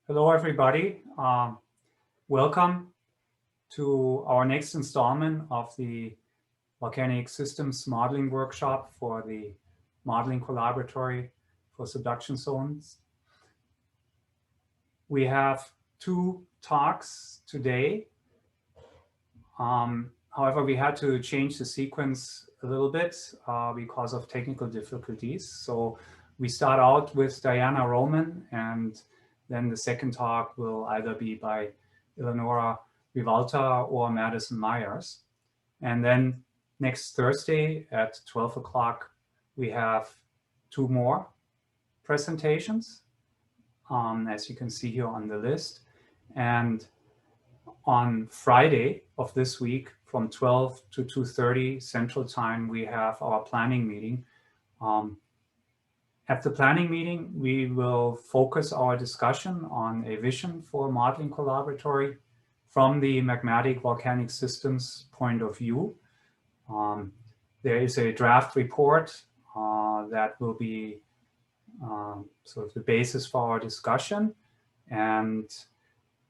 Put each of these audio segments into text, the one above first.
Hello, everybody. Welcome to our next installment of the Volcanic Systems Modeling Workshop for the Modeling Collaboratory for Subduction Zones. We have two talks today. However, we had to change the sequence a little bit because of technical difficulties. So we start out with Diana Roman, and then the second talk will either be by Eleonora Rivalta or Madison Myers. And then next Thursday at 12 o'clock, we have two more presentations, as you can see here on the list. And on Friday of this week, from 12 to 2:30 Central Time, we have our planning meeting. At the planning meeting, we will focus our discussion on a vision for modeling collaboratory from the magmatic volcanic systems point of view. There is a draft report that will be sort of the basis for our discussion, and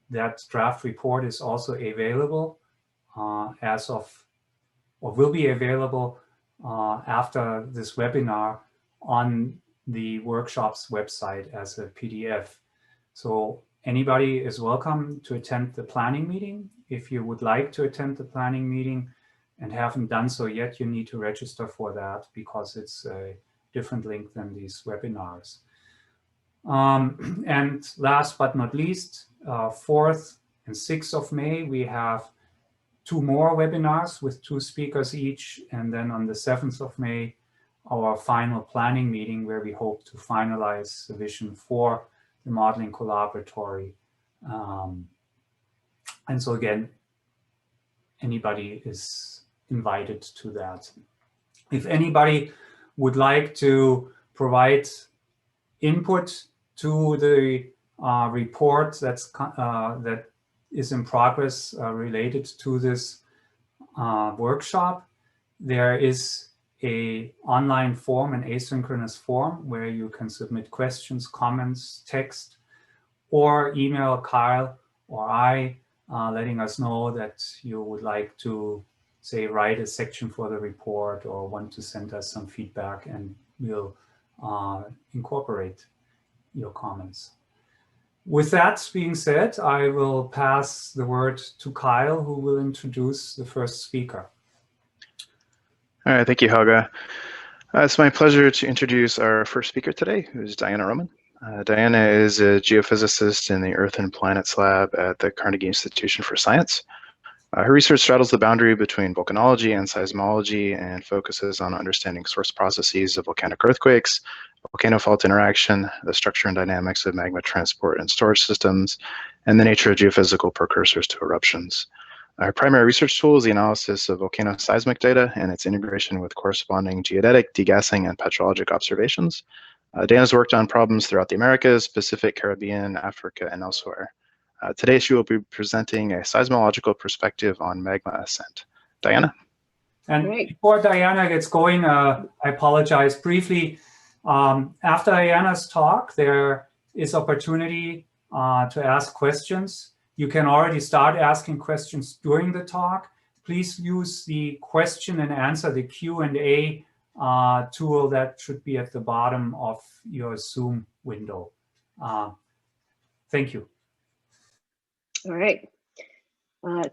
that draft report is also available will be available after this webinar on the workshop's website as a PDF. So anybody is welcome to attend the planning meeting. If you would like to attend the planning meeting and haven't done so yet, you need to register for that because it's a different link than these webinars. And last but not least, 4th and 6th of May, we have two more webinars with two speakers each. And then on the 7th of May, our final planning meeting where we hope to finalize the vision for the modeling collaboratory. And so again, anybody is invited to that. If anybody would like to provide input to the report that is in progress related to this workshop, there is an online form, an asynchronous form, where you can submit questions, comments, text, or email Kyle or I, letting us know that you would like to, say, write a section for the report or want to send us some feedback, and we'll incorporate your comments. With that being said, I will pass the word to Kyle, who will introduce the first speaker. All right, thank you, Helga. It's my pleasure to introduce our first speaker today, who's Diana Roman. Diana is a geophysicist in the Earth and Planets Lab at the Carnegie Institute for Science. Her research straddles the boundary between volcanology and seismology and focuses on understanding source processes of volcanic earthquakes, volcano-fault interaction, the structure and dynamics of magma transport and storage systems, and the nature of geophysical precursors to eruptions. Our primary research tool is the analysis of volcano seismic data and its integration with corresponding geodetic, degassing, and petrologic observations. Diana's worked on problems throughout the Americas, Pacific, Caribbean, Africa, and elsewhere. Today, she will be presenting a seismological perspective on magma ascent. Diana? And before Diana gets going, I apologize briefly. After Diana's talk, there is opportunity to ask questions. You can already start asking questions during the talk. Please use the question and answer, the Q&A tool that should be at the bottom of your Zoom window. Thank you. All right.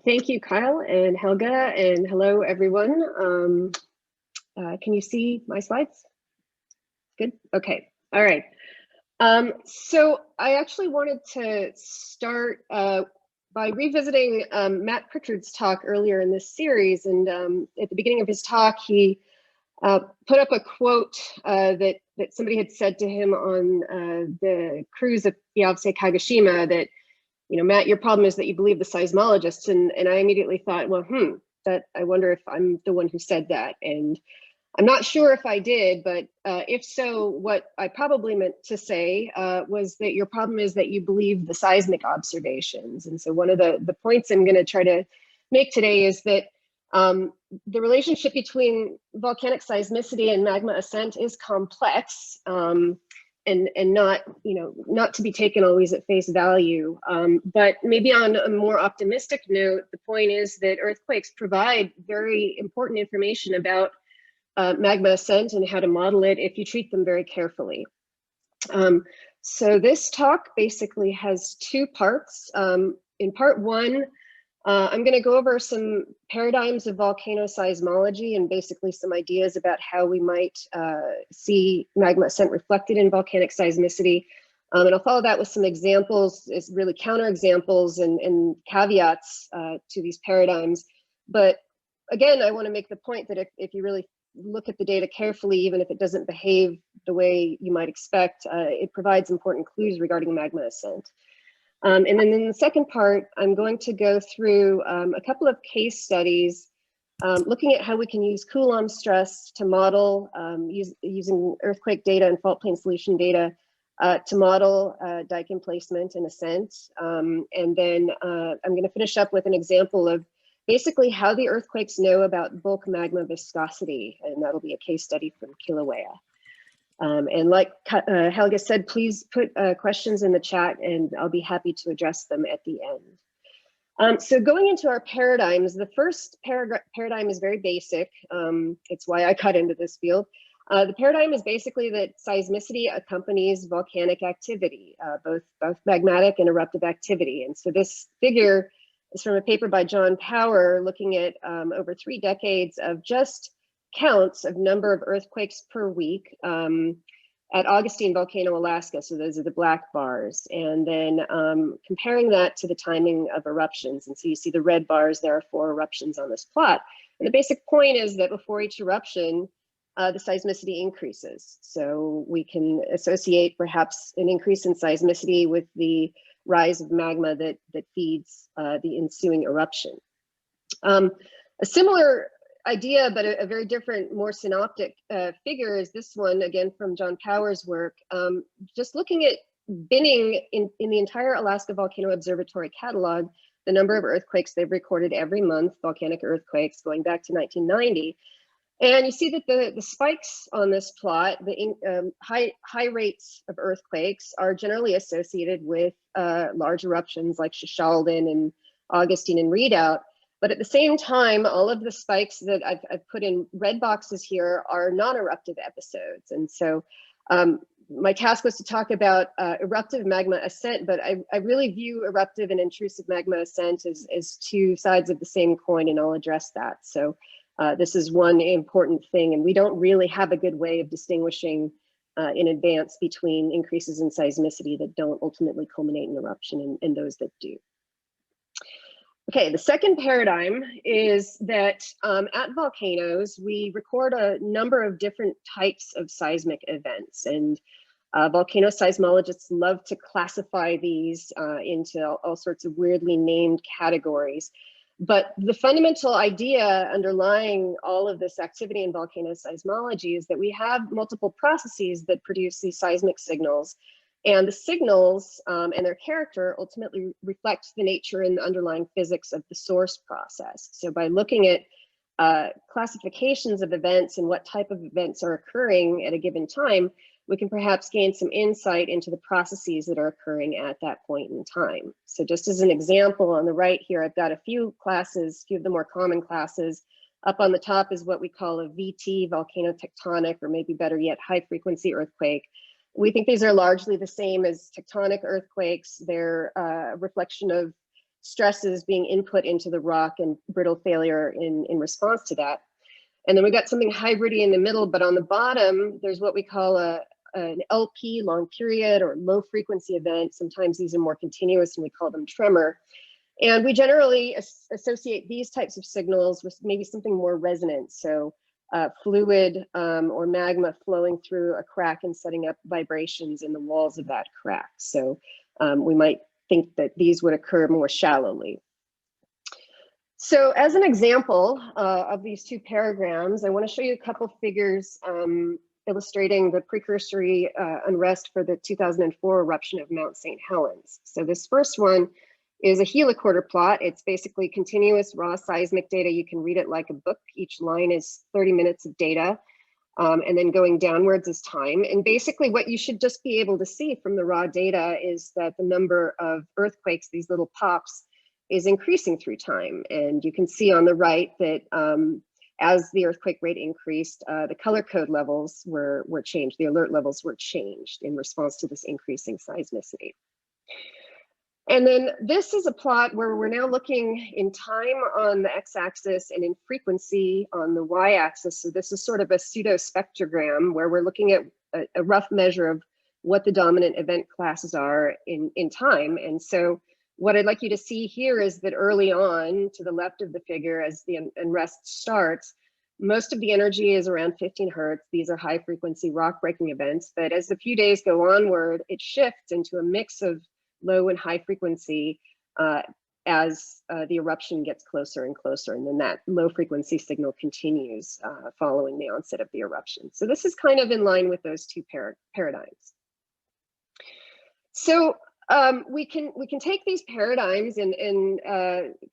Thank you, Kyle and Helga, and hello, everyone. Can you see my slides? Good. Okay. All right. So I actually wanted to start by revisiting Matt Pritchard's talk earlier in this series. And at the beginning of his talk, he put up a quote that somebody had said to him on the cruise of GFZ Kagoshima that, you know, Matt, your problem is that you believe the seismologists. And I immediately thought, well, that I wonder if I'm the one who said that. And I'm not sure if I did, but if so, what I probably meant to say was that your problem is that you believe the seismic observations. And so one of the points I'm going to try to make today is that the relationship between volcanic seismicity and magma ascent is complex. and not, not to be taken always at face value. But maybe on a more optimistic note, the point is that earthquakes provide very important information about magma ascent and how to model it if you treat them very carefully. So this talk basically has two parts. In part one, I'm going to go over some paradigms of volcano seismology and basically some ideas about how we might see magma ascent reflected in volcanic seismicity. And I'll follow that with some examples, as really counterexamples and caveats to these paradigms. But again, I want to make the point that if you really look at the data carefully, even if it doesn't behave the way you might expect, it provides important clues regarding magma ascent. And then in the second part, I'm going to go through a couple of case studies looking at how we can use Coulomb stress to model, using earthquake data and fault plane solution data to model diking placement and ascent. And then I'm going to finish up with an example of basically how the earthquakes know about bulk magma viscosity, and that'll be a case study from Kilauea. And like Helga said, please put questions in the chat and I'll be happy to address them at the end. So going into our paradigms, the first paradigm is very basic. It's why I cut into this field. The paradigm is basically that seismicity accompanies volcanic activity, both magmatic and eruptive activity. And so this figure is from a paper by John Power looking at over 3 decades of just counts of number of earthquakes per week at Augustine Volcano, Alaska. So those are the black bars. And then comparing that to the timing of eruptions. And so you see the red bars, there are 4 eruptions on this plot. And the basic point is that before each eruption, the seismicity increases. So we can associate perhaps an increase in seismicity with the rise of magma that feeds the ensuing eruption. A similar idea, but a very different, more synoptic figure is this one, again from John Power's work, just looking at binning in the entire Alaska Volcano Observatory catalog, the number of earthquakes they've recorded every month, volcanic earthquakes going back to 1990. And you see that the spikes on this plot, the high rates of earthquakes are generally associated with large eruptions like Shishaldin and Augustine and Redoubt. But at the same time, all of the spikes that I've put in red boxes here are non-eruptive episodes. And so my task was to talk about eruptive magma ascent, but I really view eruptive and intrusive magma ascent as 2 sides of the same coin, and I'll address that. So this is one important thing, and we don't really have a good way of distinguishing in advance between increases in seismicity that don't ultimately culminate in eruption and those that do. Okay, the second paradigm is that at volcanoes, we record a number of different types of seismic events, and volcano seismologists love to classify these into all sorts of weirdly named categories. But the fundamental idea underlying all of this activity in volcano seismology is that we have multiple processes that produce these seismic signals. And the signals and their character ultimately reflect the nature and the underlying physics of the source process. So by looking at classifications of events and what type of events are occurring at a given time, we can perhaps gain some insight into the processes that are occurring at that point in time. So just as an example, on the right here, I've got a few classes, a few of the more common classes. Up on the top is what we call a VT, volcano-tectonic, or maybe better yet, high-frequency earthquake. We think these are largely the same as tectonic earthquakes. They're a reflection of stresses being input into the rock and brittle failure in response to that. And then we got something hybridy in the middle, but on the bottom, there's what we call an LP, long period, or low frequency event. Sometimes these are more continuous and we call them tremor. And we generally associate these types of signals with maybe something more resonant. So fluid or magma flowing through a crack and setting up vibrations in the walls of that crack. So we might think that these would occur more shallowly. So as an example of these 2 paragrams, I want to show you a couple figures illustrating the precursory unrest for the 2004 eruption of Mount St. Helens. So this first one is a heliquarter plot. It's basically continuous raw seismic data. You can read it like a book. Each line is 30 minutes of data. and then going downwards is time. And basically what you should just be able to see from the raw data is that the number of earthquakes, these little pops, is increasing through time. And you can see on the right that as the earthquake rate increased, the color code levels were changed, the alert levels were changed in response to this increasing seismicity. And then this is a plot where we're now looking in time on the x-axis and in frequency on the y-axis. So this is sort of a pseudo spectrogram where we're looking at a rough measure of what the dominant event classes are in time. And so what I'd like you to see here is that early on, to the left of the figure, as the unrest starts, most of the energy is around 15 hertz. These are high frequency rock breaking events. But as the few days go onward, it shifts into a mix of low and high frequency as the eruption gets closer and closer. And then that low frequency signal continues following the onset of the eruption. So this is kind of in line with those two paradigms. So we can take these paradigms and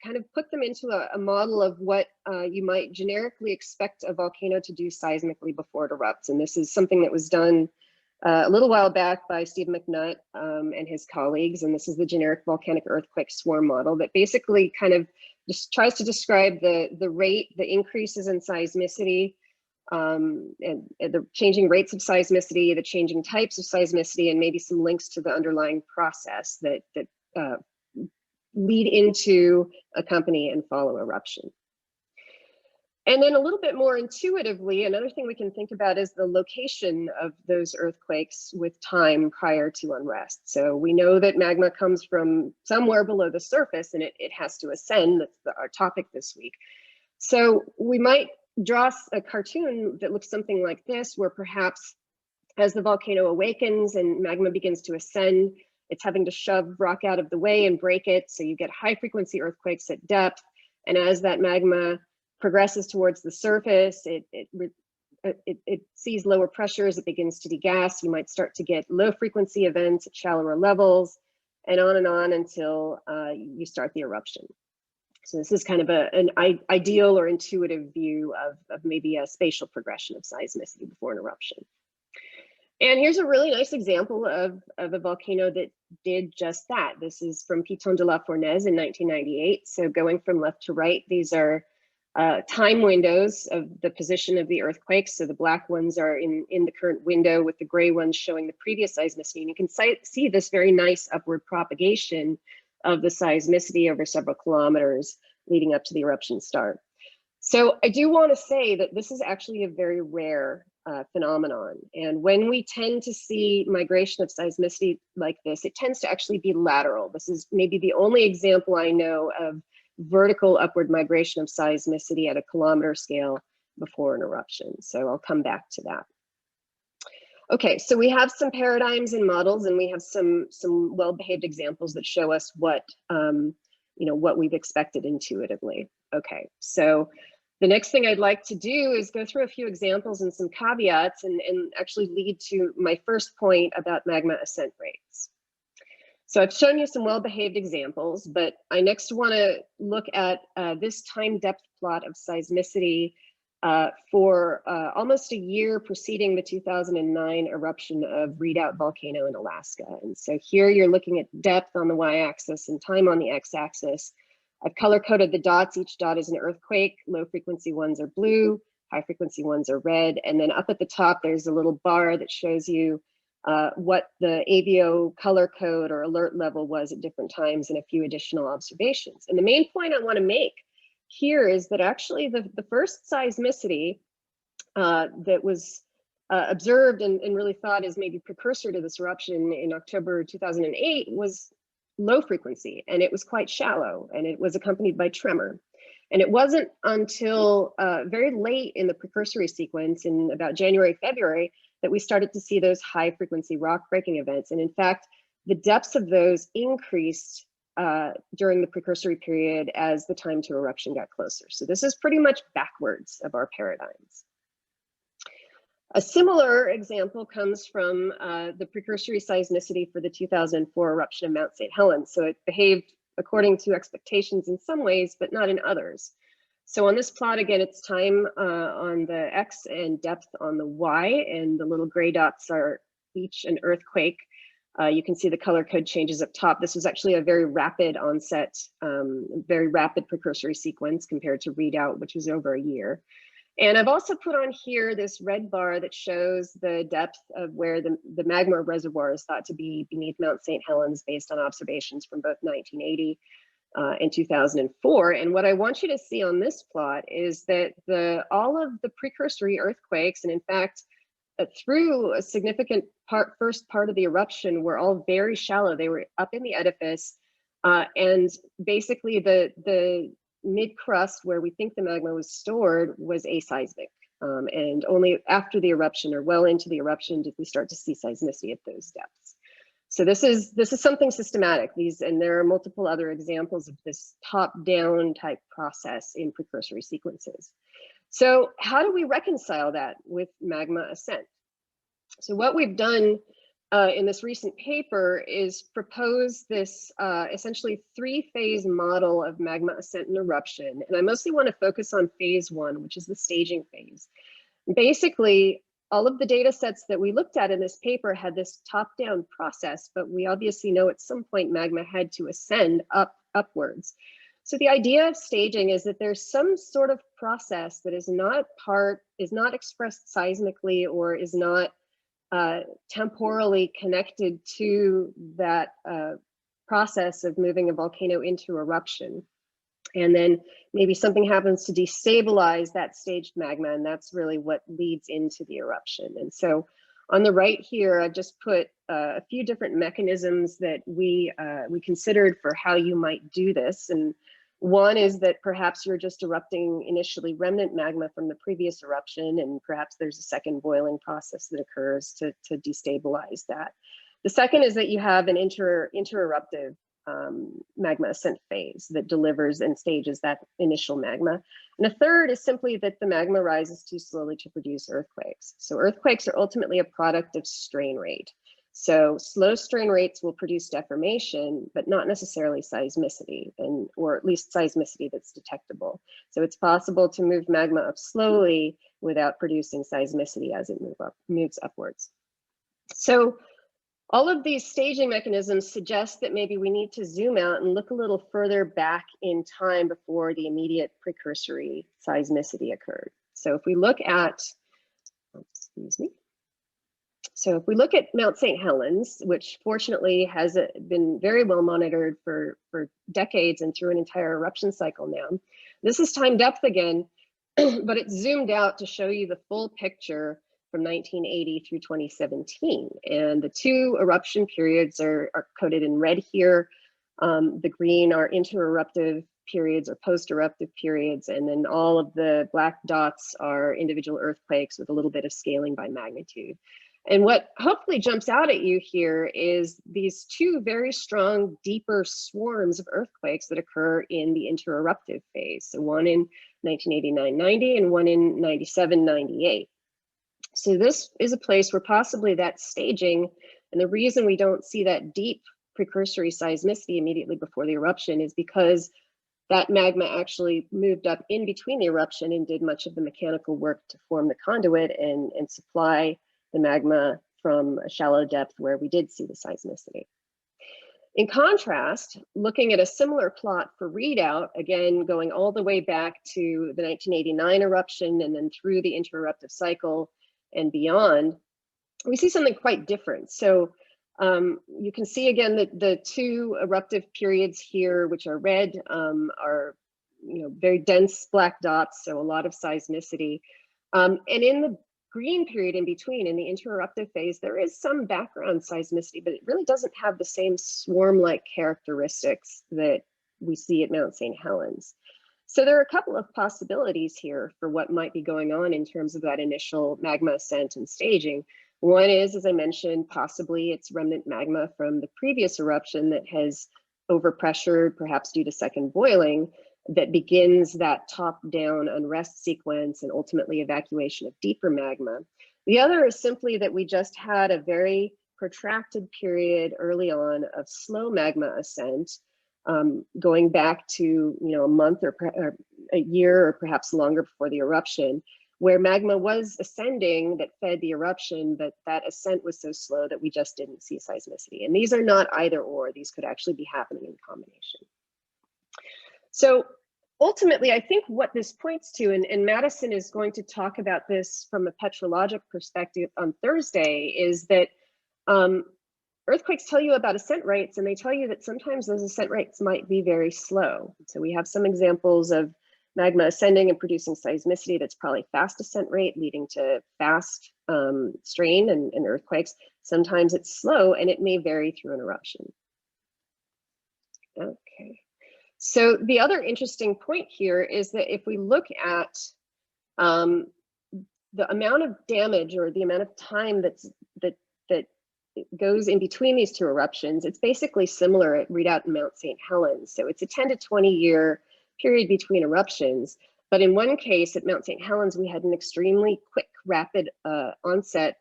kind of put them into a model of what you might generically expect a volcano to do seismically before it erupts. And this is something that was done a little while back by Steve McNutt and his colleagues. And this is the generic volcanic earthquake swarm model that basically kind of just tries to describe the rate, the increases in seismicity, and the changing rates of seismicity, the changing types of seismicity, and maybe some links to the underlying process that lead into, accompany, and follow eruption. And then a little bit more intuitively, another thing we can think about is the location of those earthquakes with time prior to unrest. So we know that magma comes from somewhere below the surface and it has to ascend. That's our topic this week. So we might draw a cartoon that looks something like this, where perhaps as the volcano awakens and magma begins to ascend, it's having to shove rock out of the way and break it. So you get high frequency earthquakes at depth. And as that magma progresses towards the surface, it sees lower pressures, it begins to degas. You might start to get low frequency events at shallower levels, and on until you start the eruption. So this is kind of an ideal or intuitive view of maybe a spatial progression of seismicity before an eruption. And here's a really nice example of a volcano that did just that. This is from Piton de la Fournaise in 1998. So going from left to right, these are time windows of the position of the earthquakes. So the black ones are in the current window with the gray ones showing the previous seismicity. And you can see this very nice upward propagation of the seismicity over several kilometers leading up to the eruption start. So I do want to say that this is actually a very rare phenomenon. And when we tend to see migration of seismicity like this, it tends to actually be lateral. This is maybe the only example I know of vertical upward migration of seismicity at a kilometer scale before an eruption. So I'll come back to that. Okay, so we have some paradigms and models, and we have some well-behaved examples that show us what what we've expected intuitively. Okay, so the next thing I'd like to do is go through a few examples and some caveats, and actually lead to my first point about magma ascent rates. So I've shown you some well-behaved examples, but I next want to look at this time depth plot of seismicity for almost a year preceding the 2009 eruption of Redoubt Volcano in Alaska. And so here you're looking at depth on the y-axis and time on the x-axis. I've color-coded the dots. Each dot is an earthquake. Low-frequency ones are blue, high-frequency ones are red. And then up at the top, there's a little bar that shows you what the AVO color code or alert level was at different times and a few additional observations. And the main point I want to make here is that actually the first seismicity that was observed and really thought as maybe precursor to this eruption in October 2008 was low frequency, and it was quite shallow, and it was accompanied by tremor. And it wasn't until very late in the precursory sequence, in about January, February, that we started to see those high frequency rock breaking events. And in fact, the depths of those increased during the precursory period as the time to eruption got closer. So this is pretty much backwards of our paradigms. A similar example comes from the precursory seismicity for the 2004 eruption of Mount St. Helens. So it behaved according to expectations in some ways, but not in others. So on this plot, again, it's time on the X and depth on the Y, and the little gray dots are each an earthquake. You can see the color code changes up top. This was actually a very rapid onset, very rapid precursory sequence compared to readout, which was over a year. And I've also put on here this red bar that shows the depth of where the magma reservoir is thought to be beneath Mount St. Helens based on observations from both 1980 and 2004. And what I want you to see on this plot is that all of the precursory earthquakes, and in fact, through a significant first part of the eruption, were all very shallow. They were up in the edifice, and basically the mid crust where we think the magma was stored was aseismic. And only after the eruption, or well into the eruption, did we start to see seismicity at those depths. So this is something systematic. And there are multiple other examples of this top-down type process in precursory sequences. So how do we reconcile that with magma ascent? So what we've done in this recent paper is propose this essentially three-phase model of magma ascent and eruption. And I mostly want to focus on phase one, which is the staging phase. Basically, all of the data sets that we looked at in this paper had this top-down process, but we obviously know at some point magma had to ascend upwards. So the idea of staging is that there's some sort of process that is not expressed seismically, or is not temporally connected to that process of moving a volcano into eruption. And then maybe something happens to destabilize that staged magma, and that's really what leads into the eruption. And so on the right here, I've just put a few different mechanisms that we considered for how you might do this. And one is that perhaps you're just erupting initially remnant magma from the previous eruption, and perhaps there's a second boiling process that occurs to destabilize that. The second is that you have an intereruptive magma ascent phase that delivers and stages that initial magma. And a third is simply that the magma rises too slowly to produce earthquakes. So earthquakes are ultimately a product of strain rate. So slow strain rates will produce deformation, but not necessarily seismicity, or at least seismicity that's detectable. So it's possible to move magma up slowly without producing seismicity as it moves upwards. So all of these staging mechanisms suggest that maybe we need to zoom out and look a little further back in time before the immediate precursory seismicity occurred. So if we look at, So if we look at Mount St. Helens, which fortunately has been very well monitored for decades and through an entire eruption cycle now, this is time depth again, but it's zoomed out to show you the full picture from 1980 through 2017. And the two eruption periods are coded in red here. The green are intereruptive periods or post-eruptive periods, and then all of the black dots are individual earthquakes with a little bit of scaling by magnitude. And what hopefully jumps out at you here is these two very strong, deeper swarms of earthquakes that occur in the intereruptive phase. So one in 1989-90 and one in 97-98. So this is a place where possibly that staging, and the reason we don't see that deep precursory seismicity immediately before the eruption is because that magma actually moved up in between the eruption and did much of the mechanical work to form the conduit and supply the magma from a shallow depth where we did see the seismicity. In contrast, looking at a similar plot for readout, again, going all the way back to the 1989 eruption and then through the intereruptive cycle and beyond, we see something quite different. So you can see again that the two eruptive periods here, which are red, are very dense black dots, so a lot of seismicity. And in the green period in between, in the intereruptive phase, there is some background seismicity, but it really doesn't have the same swarm-like characteristics that we see at Mount St. Helens. So there are a couple of possibilities here for what might be going on in terms of that initial magma ascent and staging. One is, as I mentioned, possibly it's remnant magma from the previous eruption that has overpressured, perhaps due to second boiling, that begins that top-down unrest sequence and ultimately evacuation of deeper magma. The other is simply that we just had a very protracted period early on of slow magma ascent going back to a month or a year or perhaps longer before the eruption, where magma was ascending that fed the eruption, but that ascent was so slow that we just didn't see seismicity. And these are not either or, these could actually be happening in combination. So ultimately, I think what this points to, and Madison is going to talk about this from a petrologic perspective on Thursday, is that earthquakes tell you about ascent rates, and they tell you that sometimes those ascent rates might be very slow. So we have some examples of magma ascending and producing seismicity that's probably fast ascent rate, leading to fast strain and earthquakes. Sometimes it's slow, and it may vary through an eruption. Okay. So the other interesting point here is that if we look at the amount of damage or the amount of time that goes in between these two eruptions, it's basically similar at Redoubt and Mount St. Helens. So it's a 10 to 20 year period between eruptions. But in one case at Mount St. Helens, we had an extremely quick, rapid onset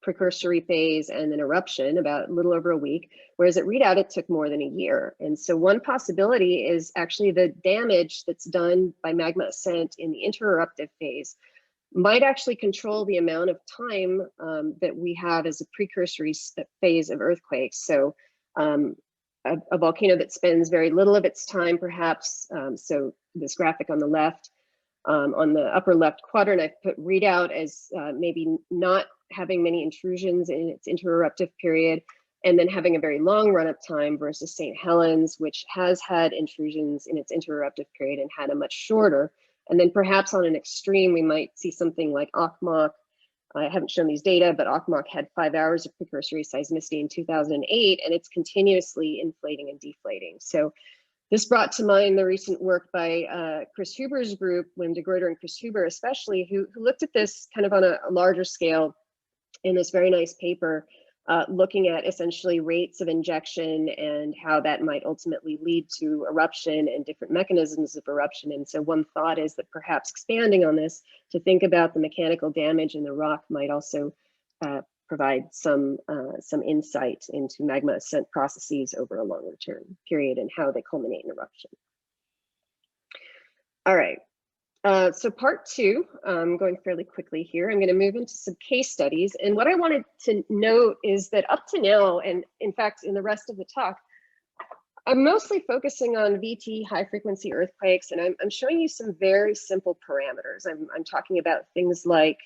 precursory phase and an eruption about a little over a week, whereas at Redoubt, it took more than a year. And so one possibility is actually the damage that's done by magma ascent in the intereruptive phase might actually control the amount of time that we have as a precursory phase of earthquakes. So a volcano that spends very little of its time, perhaps, so this graphic on the left, on the upper left quadrant, I've put Redoubt as maybe not having many intrusions in its intereruptive period, and then having a very long run-up time versus St. Helens, which has had intrusions in its intereruptive period and had a much shorter. And then perhaps on an extreme, we might see something like Okmok. I haven't shown these data, but Okmok had 5 hours of precursory seismicity in 2008, and it's continuously inflating and deflating. So this brought to mind the recent work by Chris Huber's group, Wim de Gruyter and Chris Huber especially, who looked at this kind of on a larger scale in this very nice paper, looking at essentially rates of injection and how that might ultimately lead to eruption and different mechanisms of eruption. And so one thought is that perhaps expanding on this to think about the mechanical damage in the rock might also provide some insight into magma ascent processes over a longer term period and how they culminate in eruption. All right. So part two, going fairly quickly here, I'm going to move into some case studies. And what I wanted to note is that up to now, and in fact, in the rest of the talk, I'm mostly focusing on VT high frequency earthquakes, and I'm showing you some very simple parameters. I'm talking about things like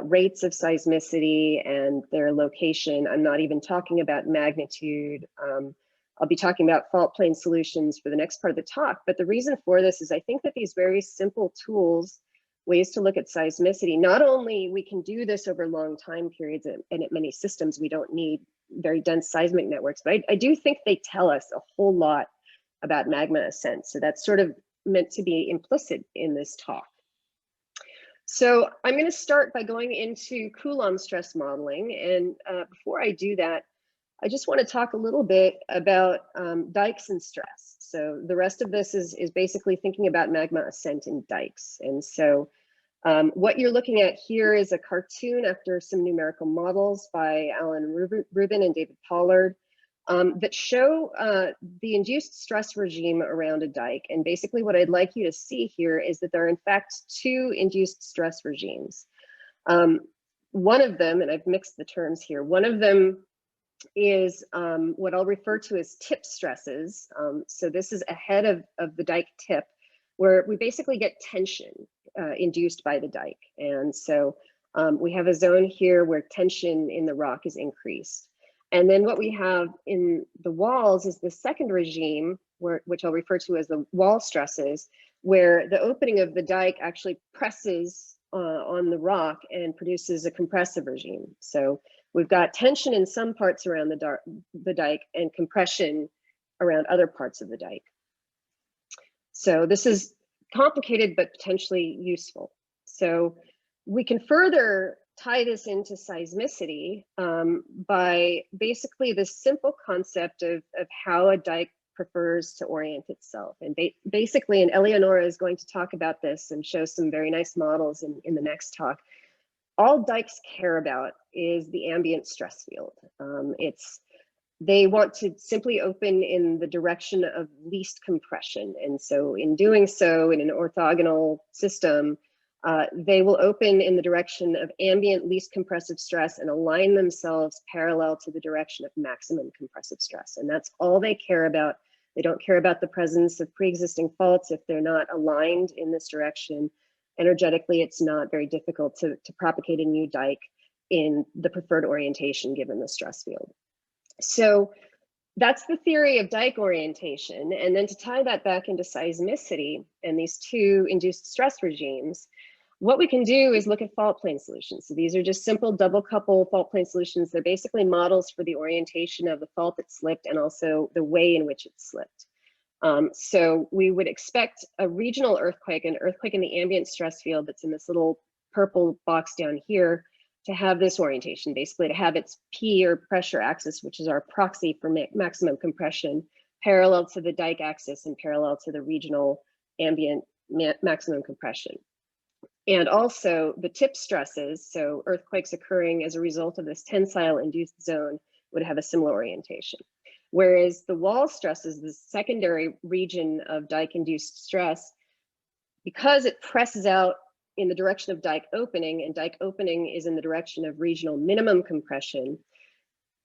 rates of seismicity and their location. I'm not even talking about magnitude. I'll be talking about fault plane solutions for the next part of the talk, but the reason for this is I think that these very simple tools, ways to look at seismicity, not only we can do this over long time periods and at many systems, we don't need very dense seismic networks, but I do think they tell us a whole lot about magma ascent. So that's sort of meant to be implicit in this talk. So I'm going to start by going into Coulomb stress modeling. And before I do that, I just want to talk a little bit about dikes and stress. So the rest of this is basically thinking about magma ascent in dikes. And so what you're looking at here is a cartoon after some numerical models by Alan Rubin and David Pollard that show the induced stress regime around a dike. And basically what I'd like you to see here is that there are in fact two induced stress regimes. One of them, and I've mixed the terms here, one of them is what I'll refer to as tip stresses. So this is ahead of the dike tip, where we basically get tension induced by the dike. And so we have a zone here where tension in the rock is increased. And then what we have in the walls is the second regime, which I'll refer to as the wall stresses, where the opening of the dike actually presses on the rock and produces a compressive regime. So we've got tension in some parts around the dike and compression around other parts of the dike. So this is complicated, but potentially useful. So we can further tie this into seismicity by basically the simple concept of how a dike prefers to orient itself. And basically, and Eleonora is going to talk about this and show some very nice models in the next talk. All dikes care about is the ambient stress field. It's they want to simply open in the direction of least compression. And so in doing so, in an orthogonal system, they will open in the direction of ambient least compressive stress and align themselves parallel to the direction of maximum compressive stress. And that's all they care about. They don't care about the presence of pre-existing faults if they're not aligned in this direction. Energetically, it's not very difficult to propagate a new dike in the preferred orientation given the stress field. So that's the theory of dike orientation. And then to tie that back into seismicity and these two induced stress regimes, what we can do is look at fault plane solutions. So these are just simple double couple fault plane solutions. They're basically models for the orientation of the fault that slipped and also the way in which it slipped. So we would expect a regional earthquake, an earthquake in the ambient stress field that's in this little purple box down here, to have this orientation, basically to have its P or pressure axis, which is our proxy for maximum compression, parallel to the dike axis and parallel to the regional ambient maximum compression. And also the tip stresses, so earthquakes occurring as a result of this tensile induced zone, would have a similar orientation. Whereas the wall stresses, the secondary region of dike induced stress, because it presses out in the direction of dike opening, and dike opening is in the direction of regional minimum compression,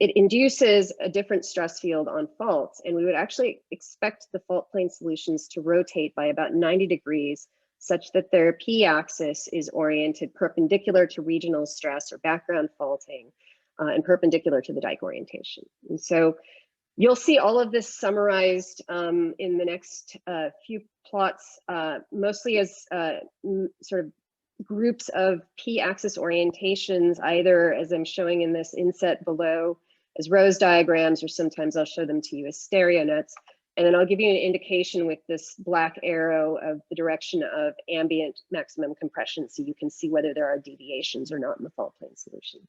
it induces a different stress field on faults. And we would actually expect the fault plane solutions to rotate by about 90 degrees, such that their p-axis is oriented perpendicular to regional stress or background faulting and perpendicular to the dike orientation. And so you'll see all of this summarized in the next few plots, mostly as sort of groups of p-axis orientations, either as I'm showing in this inset below as Rose diagrams, or sometimes I'll show them to you as stereo nets. And then I'll give you an indication with this black arrow of the direction of ambient maximum compression, so you can see whether there are deviations or not in the fault plane solutions.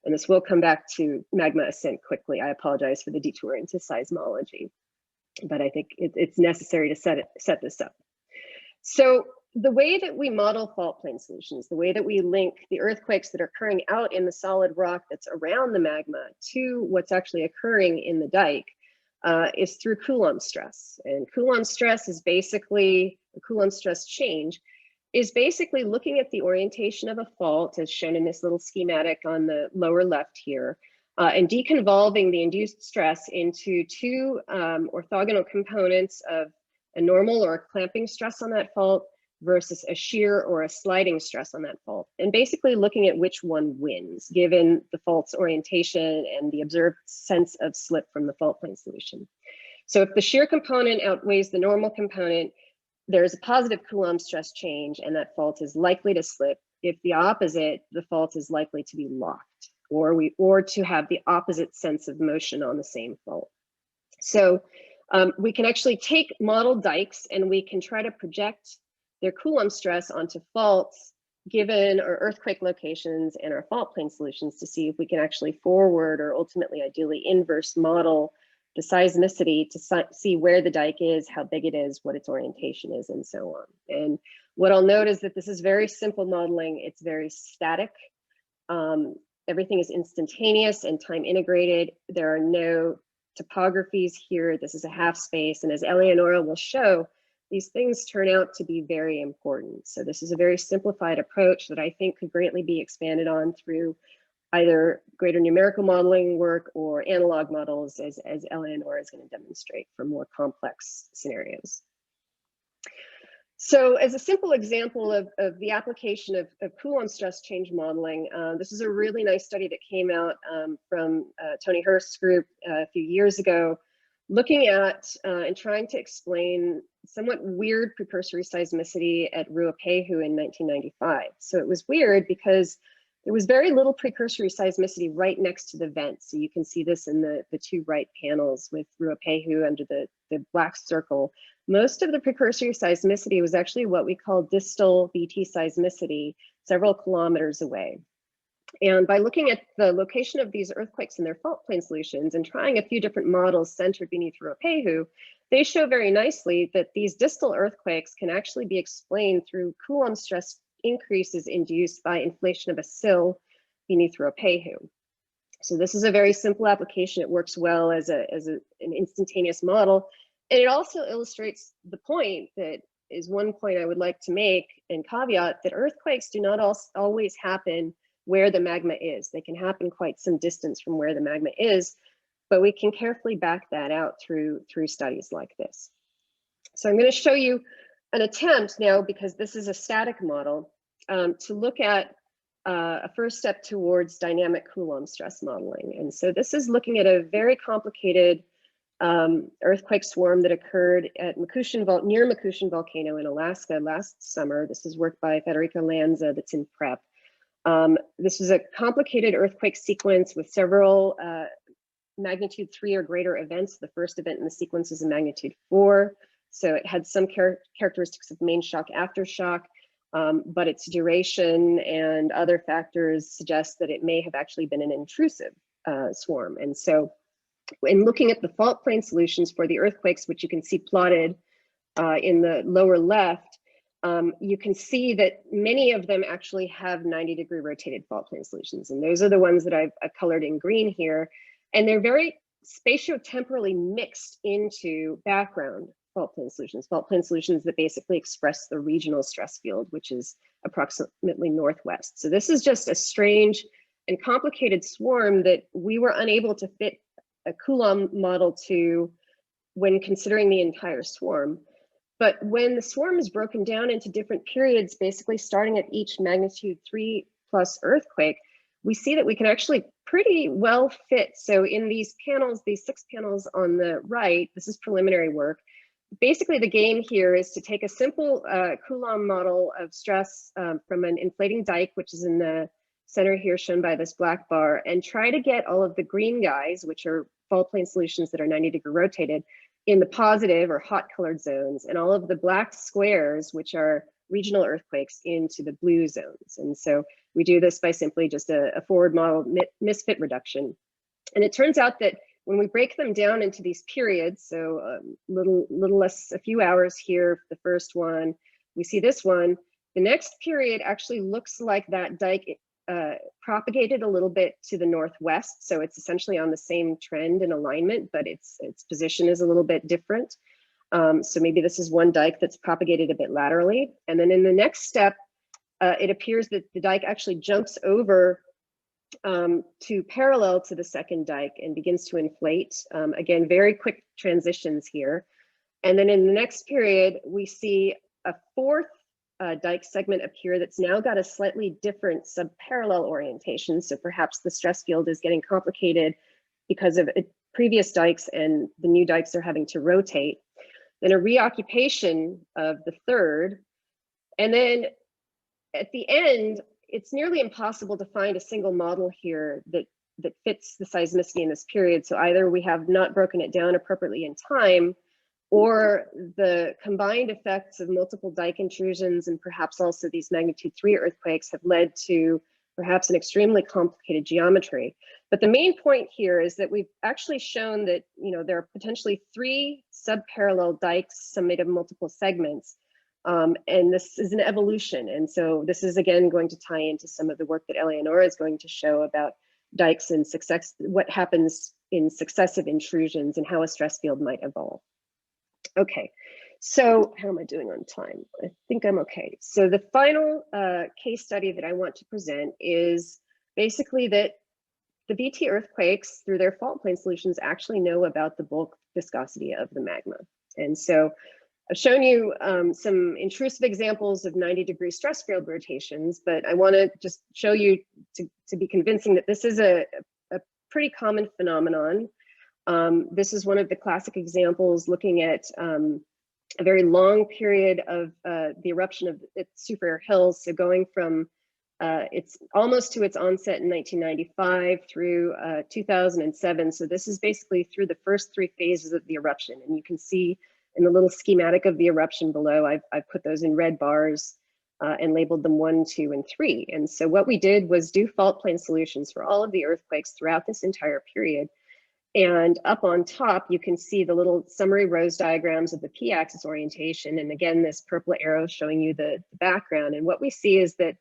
And this will come back to magma ascent quickly. I apologize for the detour into seismology, but I think it's necessary to set this up. So the way that we model fault plane solutions, the way that we link the earthquakes that are occurring out in the solid rock that's around the magma to what's actually occurring in the dike, is through Coulomb stress. And Coulomb stress is basically, the Coulomb stress change is basically looking at the orientation of a fault, as shown in this little schematic on the lower left here, and deconvolving the induced stress into two orthogonal components of a normal or a clamping stress on that fault versus a shear or a sliding stress on that fault, and basically looking at which one wins given the fault's orientation and the observed sense of slip from the fault plane solution. So if the shear component outweighs the normal component, there's a positive Coulomb stress change and that fault is likely to slip. If the opposite, the fault is likely to be locked, or to have the opposite sense of motion on the same fault. So we can actually take model dikes and we can try to project their Coulomb stress onto faults given our earthquake locations and our fault plane solutions to see if we can actually forward or ultimately ideally inverse model the seismicity to see where the dike is, how big it is, what its orientation is, and so on. And what I'll note is that this is very simple modeling. It's very static. Everything is instantaneous and time integrated. There are no topographies here. This is a half space. And as Eleonora will show, these things turn out to be very important. So this is a very simplified approach that I think could greatly be expanded on through either greater numerical modeling work or analog models, as Eleonora is going to demonstrate for more complex scenarios. So as a simple example of the application of Coulomb stress change modeling, this is a really nice study that came out from Tony Hurst's group a few years ago, looking at and trying to explain somewhat weird precursory seismicity at Ruapehu in 1995. So it was weird because there was very little precursory seismicity right next to the vent. So you can see this in the two right panels with Ruapehu under the black circle. Most of the precursory seismicity was actually what we call distal VT seismicity, several kilometers away. And by looking at the location of these earthquakes and their fault plane solutions and trying a few different models centered beneath Ruapehu, they show very nicely that these distal earthquakes can actually be explained through Coulomb stress increases induced by inflation of a sill beneath Ruapehu. So this is a very simple application. It works well as an instantaneous model. And it also illustrates the point that is one point I would like to make and caveat, that earthquakes do not always happen where the magma is. They can happen quite some distance from where the magma is, but we can carefully back that out through studies like this. So I'm going to show you an attempt now, because this is a static model, to look at a first step towards dynamic Coulomb stress modeling. And so this is looking at a very complicated earthquake swarm that occurred at near Magma Volcano in Alaska last summer. This is work by Federica Lanza that's in prep. This is a complicated earthquake sequence with several magnitude 3 or greater events. The first event in the sequence is a magnitude 4. So it had some characteristics of main shock, aftershock, but its duration and other factors suggest that it may have actually been an intrusive swarm. And so in looking at the fault plane solutions for the earthquakes, which you can see plotted in the lower left, you can see that many of them actually have 90-degree rotated fault plane solutions. And those are the ones that I've colored in green here. And they're very spatiotemporally mixed into background fault plane solutions that basically express the regional stress field, which is approximately northwest. So this is just a strange and complicated swarm that we were unable to fit a Coulomb model to when considering the entire swarm. But when the swarm is broken down into different periods, basically starting at each magnitude 3+ earthquake, we see that we can actually pretty well fit. So in these panels, these 6 panels on the right, this is preliminary work. Basically, the game here is to take a simple Coulomb model of stress from an inflating dike, which is in the center here shown by this black bar, and try to get all of the green guys, which are fault plane solutions that are 90-degree rotated, in the positive or hot colored zones, and all of the black squares, which are regional earthquakes, into the blue zones. And so we do this by simply just a forward model misfit reduction. And it turns out that when we break them down into these periods, so little less, a few hours here, the first one, we see this one, the next period actually looks like that dike propagated a little bit to the northwest. So it's essentially on the same trend and alignment, but its position is a little bit different. So maybe this is one dike that's propagated a bit laterally. And then in the next step, it appears that the dike actually jumps over to parallel to the second dike and begins to inflate. Again, very quick transitions here. And then in the next period, we see a fourth dike segment appear that's now got a slightly different subparallel orientation. So perhaps the stress field is getting complicated because of previous dikes and the new dikes are having to rotate. Then a reoccupation of the third. And then at the end, it's nearly impossible to find a single model here that fits the seismicity in this period. So either we have not broken it down appropriately in time, or the combined effects of multiple dike intrusions and perhaps also these magnitude 3 earthquakes have led to perhaps an extremely complicated geometry. But the main point here is that we've actually shown that, you know, there are potentially 3 subparallel dikes, some made of multiple segments. And this is an evolution. And so this is again going to tie into some of the work that Eleonora is going to show about dikes and success, what happens in successive intrusions and how a stress field might evolve. Okay, so how am I doing on time? I think I'm okay. So the final case study that I want to present is basically that the VT earthquakes, through their fault plane solutions, actually know about the bulk viscosity of the magma. And so I've shown you some intrusive examples of 90-degree stress field rotations, but I want to just show you to be convincing that this is a pretty common phenomenon. This is one of the classic examples looking at a very long period of the eruption of Soufriere Hills. So going from it's almost to its onset in 1995 through 2007. So this is basically through the first 3 phases of the eruption. And you can see in the little schematic of the eruption below, I've put those in red bars and labeled them 1, 2, and 3. And so what we did was do fault plane solutions for all of the earthquakes throughout this entire period. And up on top, you can see the little summary rose diagrams of the p-axis orientation. And again, this purple arrow showing you the background. And what we see is that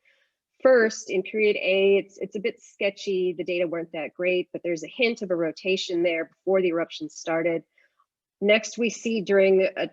first, in period A, it's a bit sketchy. The data weren't that great, but there's a hint of a rotation there before the eruption started. Next, we see during a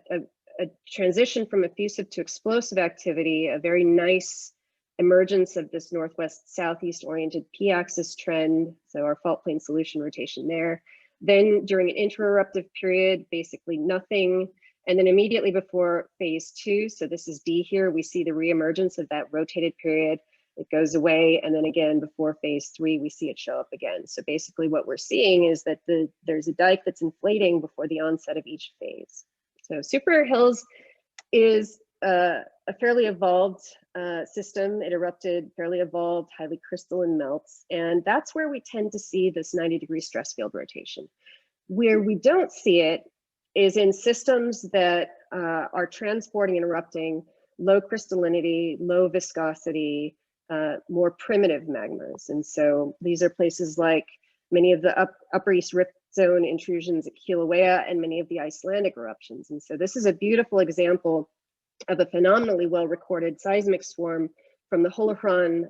transition from effusive to explosive activity, a very nice emergence of this northwest-southeast oriented p-axis trend, so our fault plane solution rotation there. Then during an intereruptive period, basically nothing. And then immediately before phase 2, so this is D here, we see the reemergence of that rotated period. It goes away, and then again before phase 3, we see it show up again. So basically what we're seeing is that there's a dike that's inflating before the onset of each phase. So Super Hills is a fairly evolved system. It erupted fairly evolved, highly crystalline melts, and that's where we tend to see this 90-degree stress field rotation. Where we don't see it is in systems that are transporting and erupting low crystallinity, low viscosity, more primitive magmas. And so these are places like many of the Upper East Rift Zone intrusions at Kilauea and many of the Icelandic eruptions. And so this is a beautiful example of a phenomenally well-recorded seismic swarm from the Holochron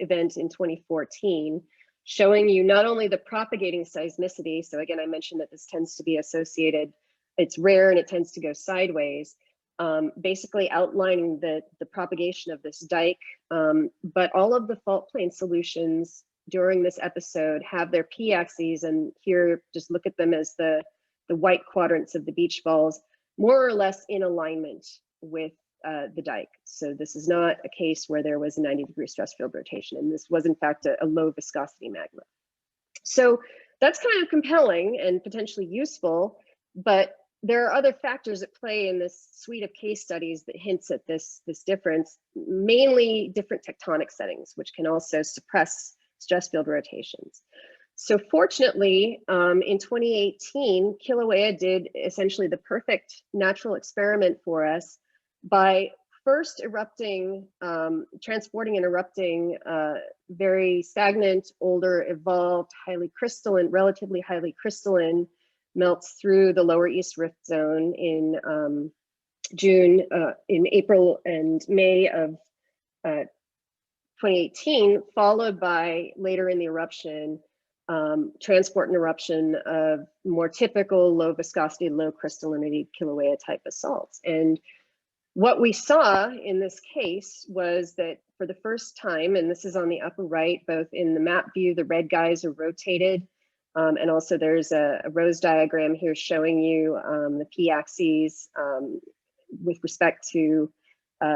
event in 2014, showing you not only the propagating seismicity, so again, I mentioned that this tends to be associated, it's rare and it tends to go sideways, basically outlining the propagation of this dike, but all of the fault plane solutions during this episode have their p-axes, and here just look at them as the white quadrants of the beach balls, more or less in alignment with the dike. So this is not a case where there was a 90-degree stress field rotation, and this was in fact a low viscosity magma. So that's kind of compelling and potentially useful, but there are other factors at play in this suite of case studies that hints at this difference, mainly different tectonic settings, which can also suppress stress field rotations. So fortunately, in 2018, Kilauea did essentially the perfect natural experiment for us by first erupting, transporting and erupting very stagnant, older, evolved, highly crystalline, relatively highly crystalline melts through the Lower East Rift Zone in April and May of 2018, followed by later in the eruption, transport and eruption of more typical low viscosity, low crystallinity Kilauea type basalts. And what we saw in this case was that for the first time, and this is on the upper right, both in the map view, the red guys are rotated, and also there's a rose diagram here showing you the p-axes with respect to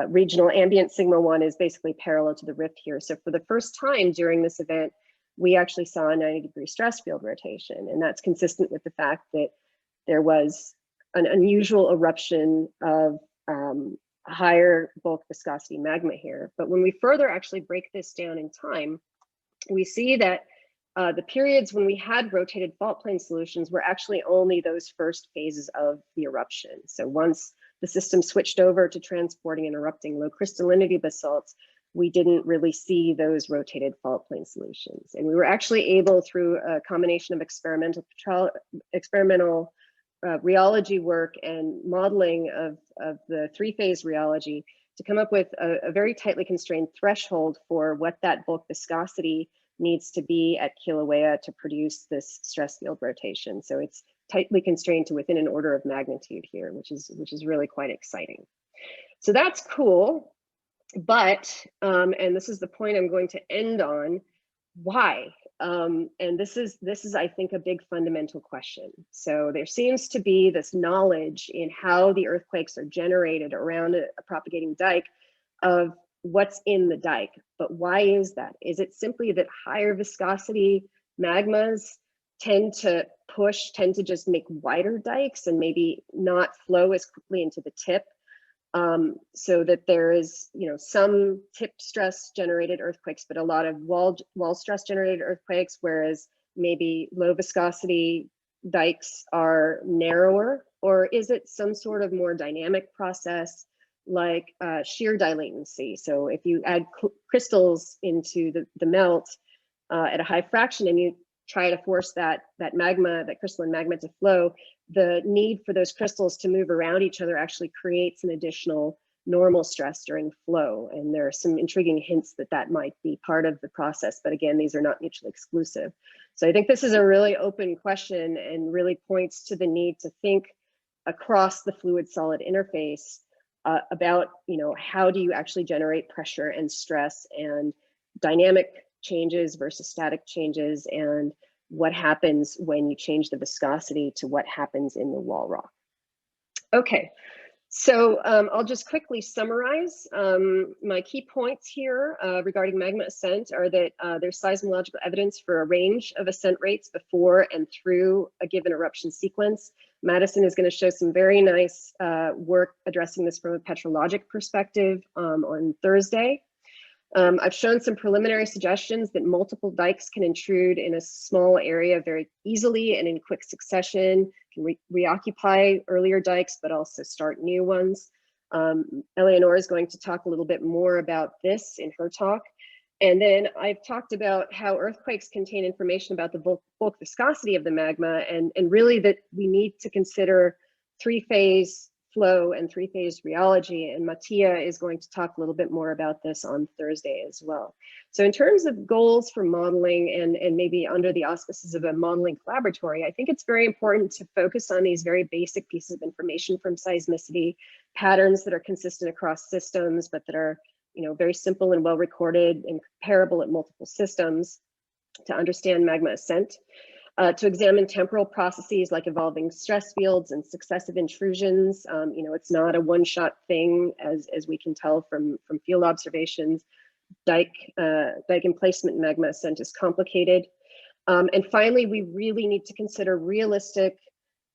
regional ambient sigma 1 is basically parallel to the rift here. So for the first time during this event, we actually saw a 90-degree stress field rotation, and that's consistent with the fact that there was an unusual eruption of higher bulk viscosity magma here. But when we further actually break this down in time, we see that the periods when we had rotated fault plane solutions were actually only those first phases of the eruption. So once the system switched over to transporting and erupting low crystallinity basalts, we didn't really see those rotated fault plane solutions. And we were actually able, through a combination of experimental rheology work and modeling of the three-phase rheology, to come up with a very tightly constrained threshold for what that bulk viscosity needs to be at Kilauea to produce this stress field rotation. So it's tightly constrained to within an order of magnitude here, which is really quite exciting. So that's cool, but and this is the point I'm going to end on. Why? And this is I think a big fundamental question. So there seems to be this knowledge in how the earthquakes are generated around a propagating dike of what's in the dike, but why is that? Is it simply that higher viscosity magmas tend to just make wider dikes and maybe not flow as quickly into the tip, so that there is, some tip stress generated earthquakes, but a lot of wall stress generated earthquakes, whereas maybe low viscosity dikes are narrower? Or is it some sort of more dynamic process like shear dilatancy? So if you add crystals into the melt at a high fraction and you try to force that crystalline magma to flow, the need for those crystals to move around each other actually creates an additional normal stress during flow. And there are some intriguing hints that that might be part of the process. But again, these are not mutually exclusive. So I think this is a really open question and really points to the need to think across the fluid-solid interface about, how do you actually generate pressure and stress and dynamic changes versus static changes, and what happens when you change the viscosity to what happens in the wall rock. Okay, so I'll just quickly summarize. My key points here regarding magma ascent are that there's seismological evidence for a range of ascent rates before and through a given eruption sequence. Madison is going to show some very nice work addressing this from a petrologic perspective on Thursday. I've shown some preliminary suggestions that multiple dikes can intrude in a small area very easily and in quick succession, can reoccupy earlier dikes, but also start new ones. Eleonora is going to talk a little bit more about this in her talk. And then I've talked about how earthquakes contain information about the bulk viscosity of the magma, and really that we need to consider three-phase flow and three-phase rheology, and Mattia is going to talk a little bit more about this on Thursday as well. So in terms of goals for modeling and maybe under the auspices of a modeling collaboratory, I think it's very important to focus on these very basic pieces of information from seismicity, patterns that are consistent across systems, but that are very simple and well recorded and comparable at multiple systems to understand magma ascent. To examine temporal processes like evolving stress fields and successive intrusions. It's not a one-shot thing, as we can tell from field observations. Dike emplacement in magma ascent is complicated. And finally, we really need to consider realistic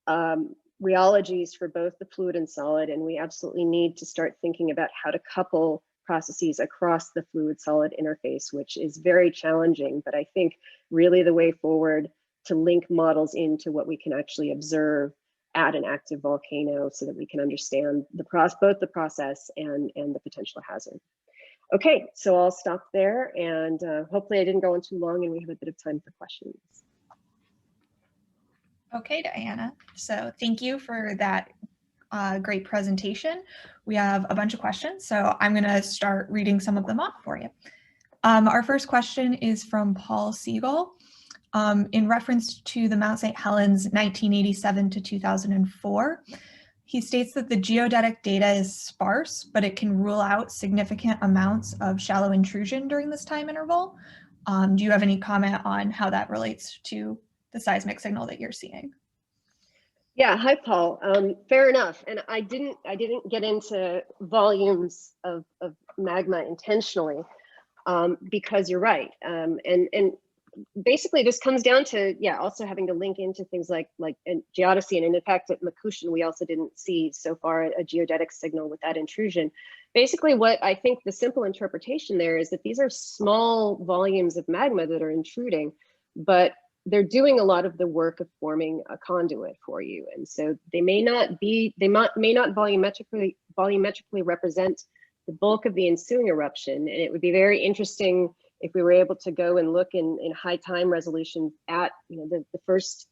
rheologies for both the fluid and solid, and we absolutely need to start thinking about how to couple processes across the fluid-solid interface, which is very challenging, but I think really the way forward to link models into what we can actually observe at an active volcano so that we can understand both the process and the potential hazard. Okay, so I'll stop there, and hopefully I didn't go on too long and we have a bit of time for questions. Okay, Diana, so thank you for that great presentation. We have a bunch of questions, so I'm gonna start reading some of them off for you. Our first question is from Paul Siegel. In reference to the Mount St. Helens 1987 to 2004, he states that the geodetic data is sparse, but it can rule out significant amounts of shallow intrusion during this time interval. Do you have any comment on how that relates to the seismic signal that you're seeing? Yeah, hi, Paul. Fair enough. And I didn't get into volumes of magma intentionally because you're right. And basically this comes down to, also having to link into things like geodesy. And in fact, at Makushin, we also didn't see so far a geodetic signal with that intrusion. Basically, what I think the simple interpretation there is that these are small volumes of magma that are intruding, but they're doing a lot of the work of forming a conduit for you. And so they may not volumetrically represent the bulk of the ensuing eruption. And it would be very interesting if we were able to go and look in high time resolution at the first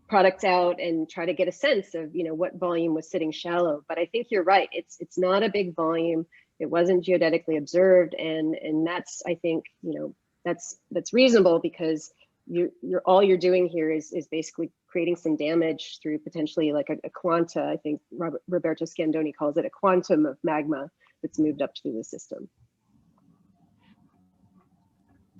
products out and try to get a sense of what volume was sitting shallow. But I think you're right, it's not a big volume. It wasn't geodetically observed, and that's, I think, that's reasonable, because all you're doing here is basically creating some damage through potentially like a quanta. I think Roberto Scandoni calls it a quantum of magma that's moved up through the system.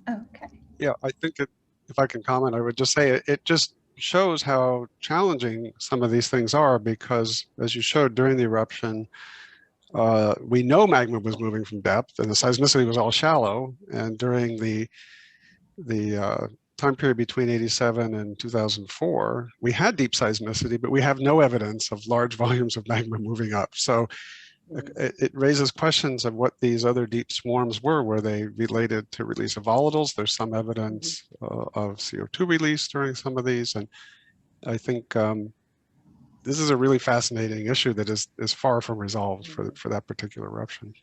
Okay. Yeah, I think if I can comment, I would just say it just shows how challenging some of these things are, because as you showed during the eruption, we know magma was moving from depth and the seismicity was all shallow. And during the time period between 87 and 2004, we had deep seismicity, but we have no evidence of large volumes of magma moving up. So it raises questions of what these other deep swarms were they related to release of volatiles? There's some evidence of CO2 release during some of these. And I think this is a really fascinating issue that is far from resolved for that particular eruption.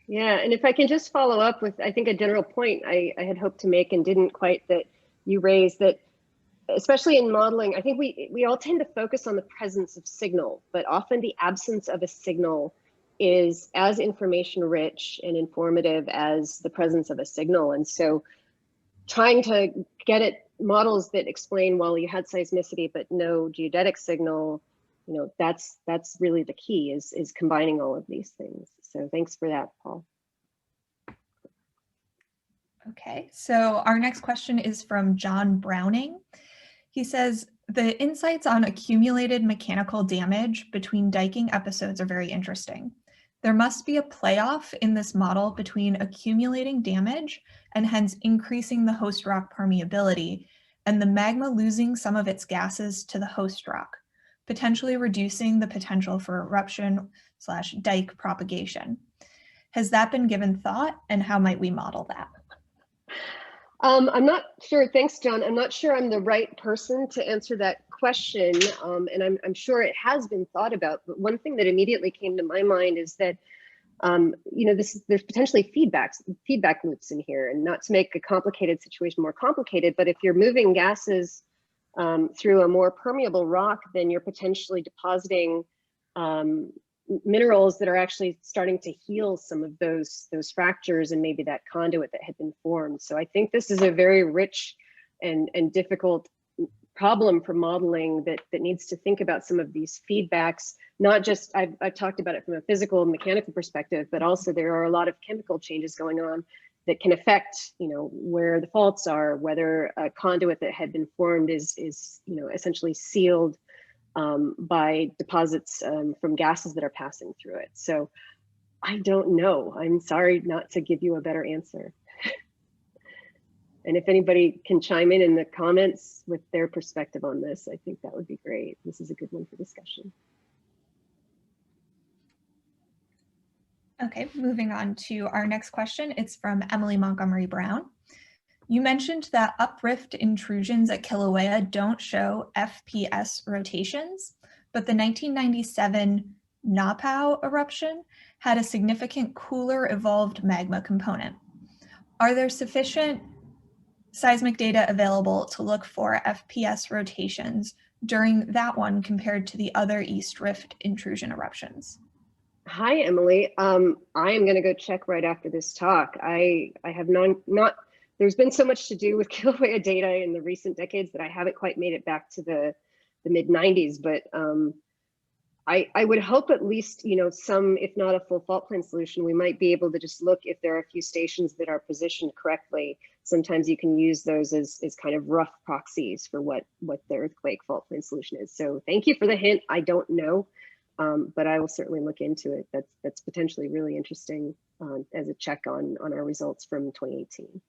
Yeah, and if I can just follow up with, I think, a general point I had hoped to make and didn't quite, that you raised, that especially in modeling, I think we all tend to focus on the presence of signal, but often the absence of a signal is as information rich and informative as the presence of a signal. And so trying to get at models that explain, well, you had seismicity, but no geodetic signal, you know, that's really the key, is combining all of these things. So thanks for that, Paul. Okay, so our next question is from John Browning. He says, the insights on accumulated mechanical damage between diking episodes are very interesting. There must be a playoff in this model between accumulating damage and hence increasing the host rock permeability and the magma losing some of its gases to the host rock, potentially reducing the potential for eruption/dike propagation. Has that been given thought, and how might we model that? I'm not sure. Thanks, John. I'm not sure I'm the right person to answer that question, and I'm sure it has been thought about. But one thing that immediately came to my mind is that, you know, there's potentially feedback loops in here, and not to make a complicated situation more complicated, but if you're moving gases through a more permeable rock, then you're potentially depositing minerals that are actually starting to heal some of those fractures and maybe that conduit that had been formed. So I think this is a very rich and difficult problem for modeling that needs to think about some of these feedbacks. Not just, I've talked about it from a physical and mechanical perspective, but also there are a lot of chemical changes going on that can affect, you know, where the faults are, whether a conduit that had been formed is you know, essentially sealed by deposits from gases that are passing through it. So I don't know. I'm sorry not to give you a better answer. And if anybody can chime in the comments with their perspective on this, I think that would be great. This is a good one for discussion. Okay, moving on to our next question. It's from Emily Montgomery Brown. You mentioned that uprift intrusions at Kilauea don't show FPS rotations, but the 1997 Napao eruption had a significant cooler evolved magma component. Are there sufficient seismic data available to look for FPS rotations during that one compared to the other East Rift intrusion eruptions? Hi, Emily. I am going to go check right after this talk. I have not. There's been so much to do with Kilauea data in the recent decades that I haven't quite made it back to the mid 90s, but I would hope at least, you know, some, if not a full fault plane solution, we might be able to just look if there are a few stations that are positioned correctly. Sometimes you can use those as kind of rough proxies for what the earthquake fault plane solution is. So thank you for the hint. I don't know, but I will certainly look into it. That's potentially really interesting as a check on our results from 2018.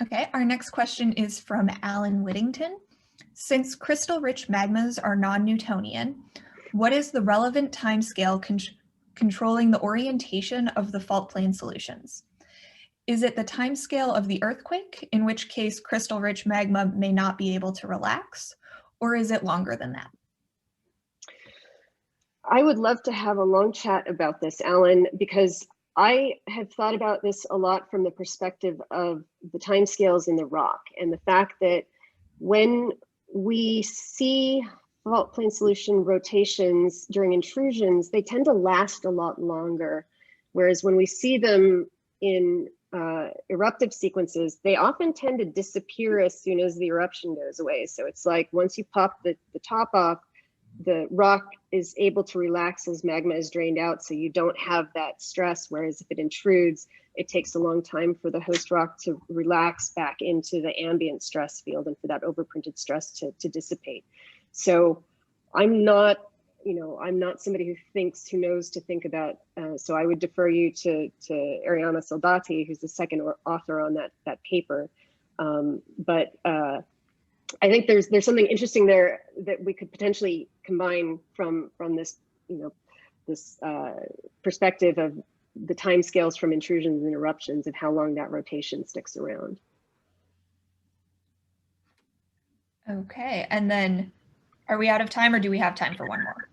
Okay, our next question is from Alan Whittington. Since crystal-rich magmas are non-Newtonian, what is the relevant timescale controlling the orientation of the fault plane solutions? Is it the timescale of the earthquake, in which case crystal-rich magma may not be able to relax, or is it longer than that? I would love to have a long chat about this, Alan, because I have thought about this a lot from the perspective of the timescales in the rock and the fact that when we see fault plane solution rotations during intrusions, they tend to last a lot longer. Whereas when we see them in eruptive sequences, they often tend to disappear as soon as the eruption goes away. So it's like once you pop the top off, the rock is able to relax as magma is drained out, so you don't have that stress. Whereas if it intrudes, it takes a long time for the host rock to relax back into the ambient stress field and for that overprinted stress to dissipate. So I'm not, you know, I'm not somebody who knows to think about. So I would defer you to Arianna Soldati, who's the second author on that paper. I think there's something interesting there that we could potentially combine from this, you know, this perspective of the timescales from intrusions and eruptions and how long that rotation sticks around. Okay, and then are we out of time, or do we have time for one more?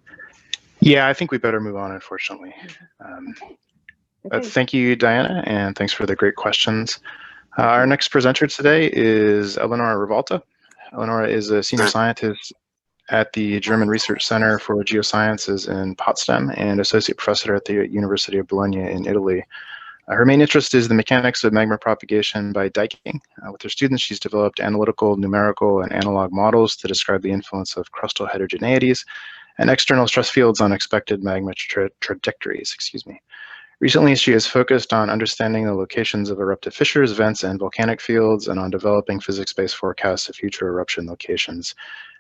Yeah, I think we better move on, unfortunately. Okay. Thank you, Diana, and thanks for the great questions. Our next presenter today is Eleonora Rivalta. Eleonora is a senior scientist at the German Research Center for Geosciences in Potsdam and associate professor at the University of Bologna in Italy. Her main interest is the mechanics of magma propagation by diking. With her students, she's developed analytical, numerical, and analog models to describe the influence of crustal heterogeneities and external stress fields on expected magma trajectories. Recently, she has focused on understanding the locations of eruptive fissures, vents, and volcanic fields, and on developing physics-based forecasts of future eruption locations.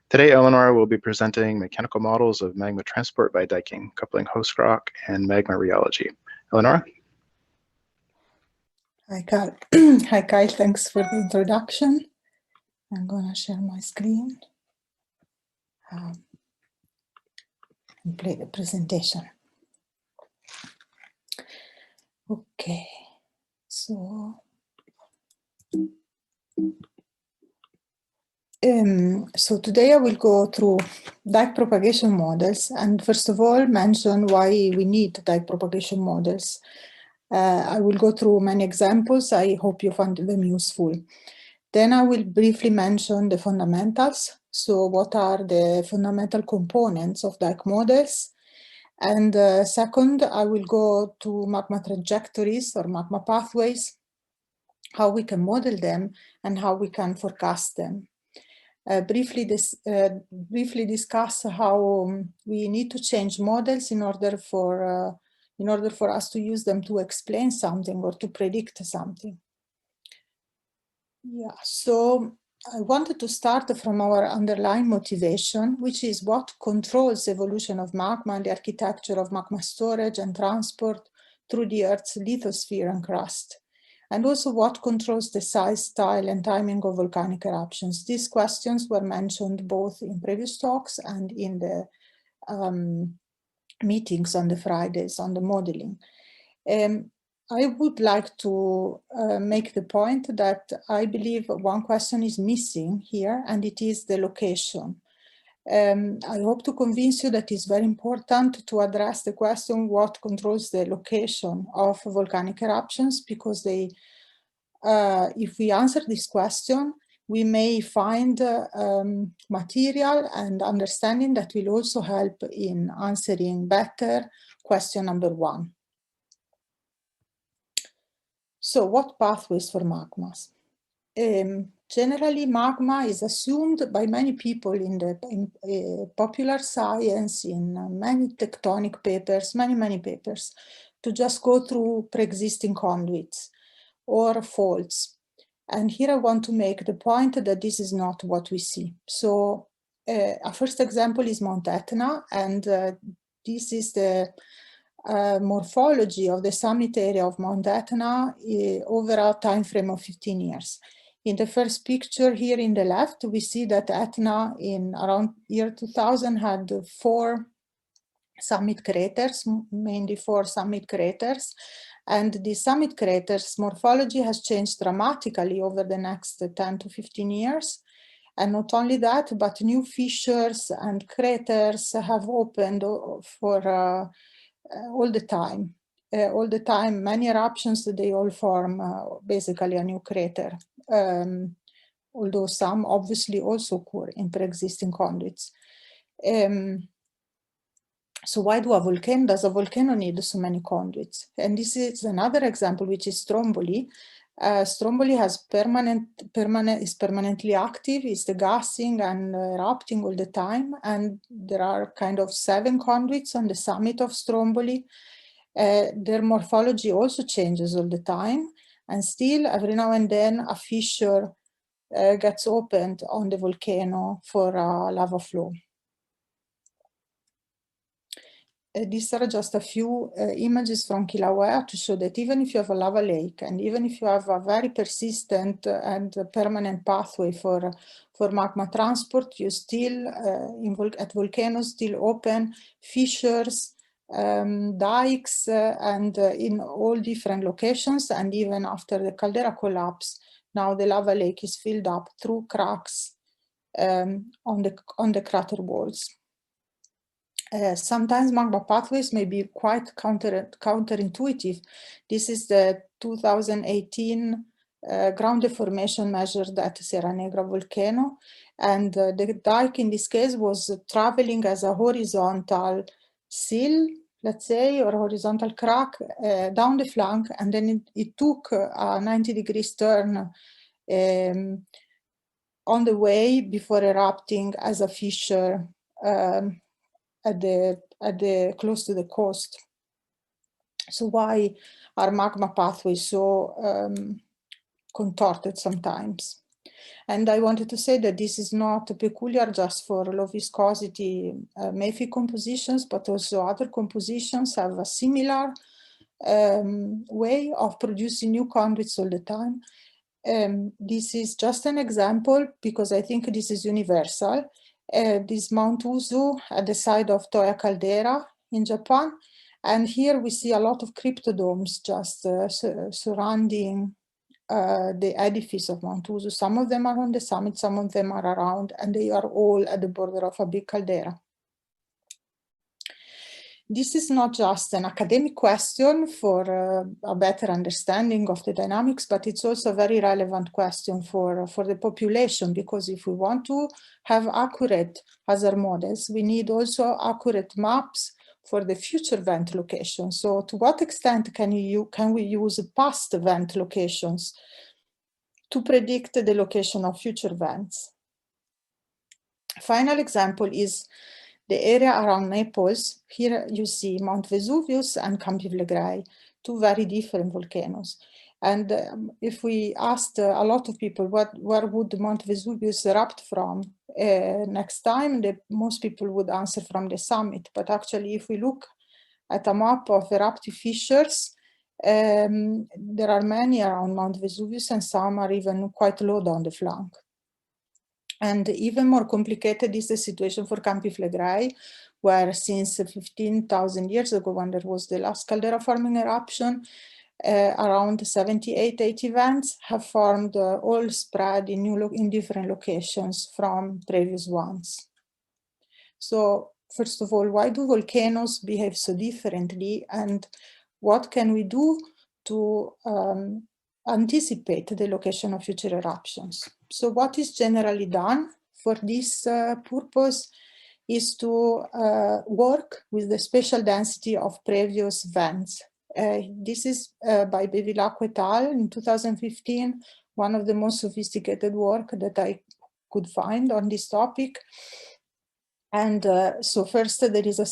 Today, Eleonora will be presenting mechanical models of magma transport by diking, coupling host rock and magma rheology. Eleonora? Hi, Kyle. Hi, Kyle. Thanks for the introduction. I'm going to share my screen and play the presentation. Okay, so today I will go through dike propagation models, and first of all mention why we need dike propagation models. I will go through many examples. I hope you find them useful. Then I will briefly mention the fundamentals. So what are the fundamental components of dike models? And second, I will go to magma trajectories or magma pathways, how we can model them and how we can forecast them. Briefly discuss how we need to change models in order for us to use them to explain something or to predict something. Yeah, so I wanted to start from our underlying motivation, which is what controls the evolution of magma and the architecture of magma storage and transport through the Earth's lithosphere and crust, and also what controls the size, style, and timing of volcanic eruptions. These questions were mentioned both in previous talks and in the meetings on the Fridays on the modeling. I would like to make the point that I believe one question is missing here, and it is the location. I hope to convince you that it's very important to address the question what controls the location of volcanic eruptions, because they, if we answer this question, we may find material and understanding that will also help in answering better question number 1. So what pathways for magmas? Generally, magma is assumed by many people in the popular science, in many tectonic papers, many papers, to just go through pre-existing conduits or faults. And here I want to make the point that this is not what we see. So a first example is Mount Etna, and this is the morphology of the summit area of Mount Etna over a time frame of 15 years. In the first picture here in the left, we see that Etna in around year 2000 had 4 summit craters, mainly 4 summit craters. And the summit craters morphology has changed dramatically over the next 10 to 15 years. And not only that, but new fissures and craters have opened for all the time, many eruptions, they all form basically a new crater, although some obviously also occur in pre-existing conduits. So why does a volcano need so many conduits? And this is another example, which is Stromboli. Stromboli has is permanently active, is degassing and erupting all the time, and there are kind of 7 conduits on the summit of Stromboli. Their morphology also changes all the time, and still every now and then a fissure gets opened on the volcano for a lava flow. These are just a few images from Kilauea to show that even if you have a lava lake and even if you have a very persistent and permanent pathway for magma transport, you still, at volcanoes, still open fissures, dikes, and in all different locations. And even after the caldera collapse, now the lava lake is filled up through cracks on the crater walls. Sometimes magma pathways may be quite counterintuitive. This is the 2018 ground deformation measured at Sierra Negra volcano. And the dike in this case was traveling as a horizontal sill, let's say, or horizontal crack down the flank, and then it took a 90 degrees turn on the way before erupting as a fissure at the close to the coast. So why are magma pathways so contorted sometimes? And I wanted to say that this is not peculiar just for low viscosity mafic compositions, but also other compositions have a similar way of producing new conduits all the time. This is just an example because I think this is universal. This Mount Uzu at the side of Toya Caldera in Japan. And here we see a lot of cryptodomes just surrounding the edifice of Mount Uzu. Some of them are on the summit, some of them are around, and they are all at the border of a big caldera. This is not just an academic question for a better understanding of the dynamics, but it's also a very relevant question for the population, because if we want to have accurate hazard models, we need also accurate maps for the future vent locations. So to what extent can we use past vent locations to predict the location of future vents? Final example is the area around Naples. Here you see Mount Vesuvius and Campi Flegrei, two very different volcanoes. And if we asked a lot of people where would Mount Vesuvius erupt from next time, most people would answer from the summit. But actually, if we look at a map of eruptive fissures, there are many around Mount Vesuvius, and some are even quite low down the flank. And even more complicated is the situation for Campi Flegrei, where since 15,000 years ago, when there was the last caldera forming eruption, around 78, 80 vents have formed, all spread in different locations from previous ones. So first of all, why do volcanoes behave so differently, and what can we do to anticipate the location of future eruptions? So what is generally done for this purpose is to work with the spatial density of previous vents. This is by Bevilacqua et al. In 2015, one of the most sophisticated work that I could find on this topic. And so first there is a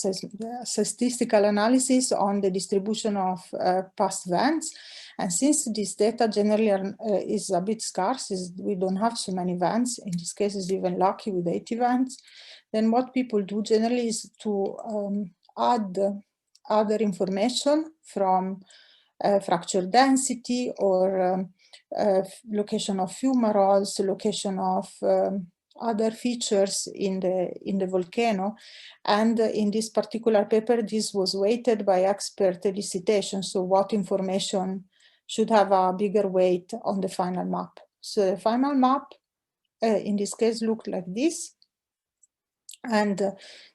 statistical analysis on the distribution of past vents. And since this data generally is a bit scarce, we don't have so many vents, in this case it's even lucky with 80 vents, then what people do generally is to add other information from fracture density or location of fumaroles, location of other features in the volcano. And in this particular paper, this was weighted by expert elicitation. So what information should have a bigger weight on the final map. So the final map, in this case, looked like this. And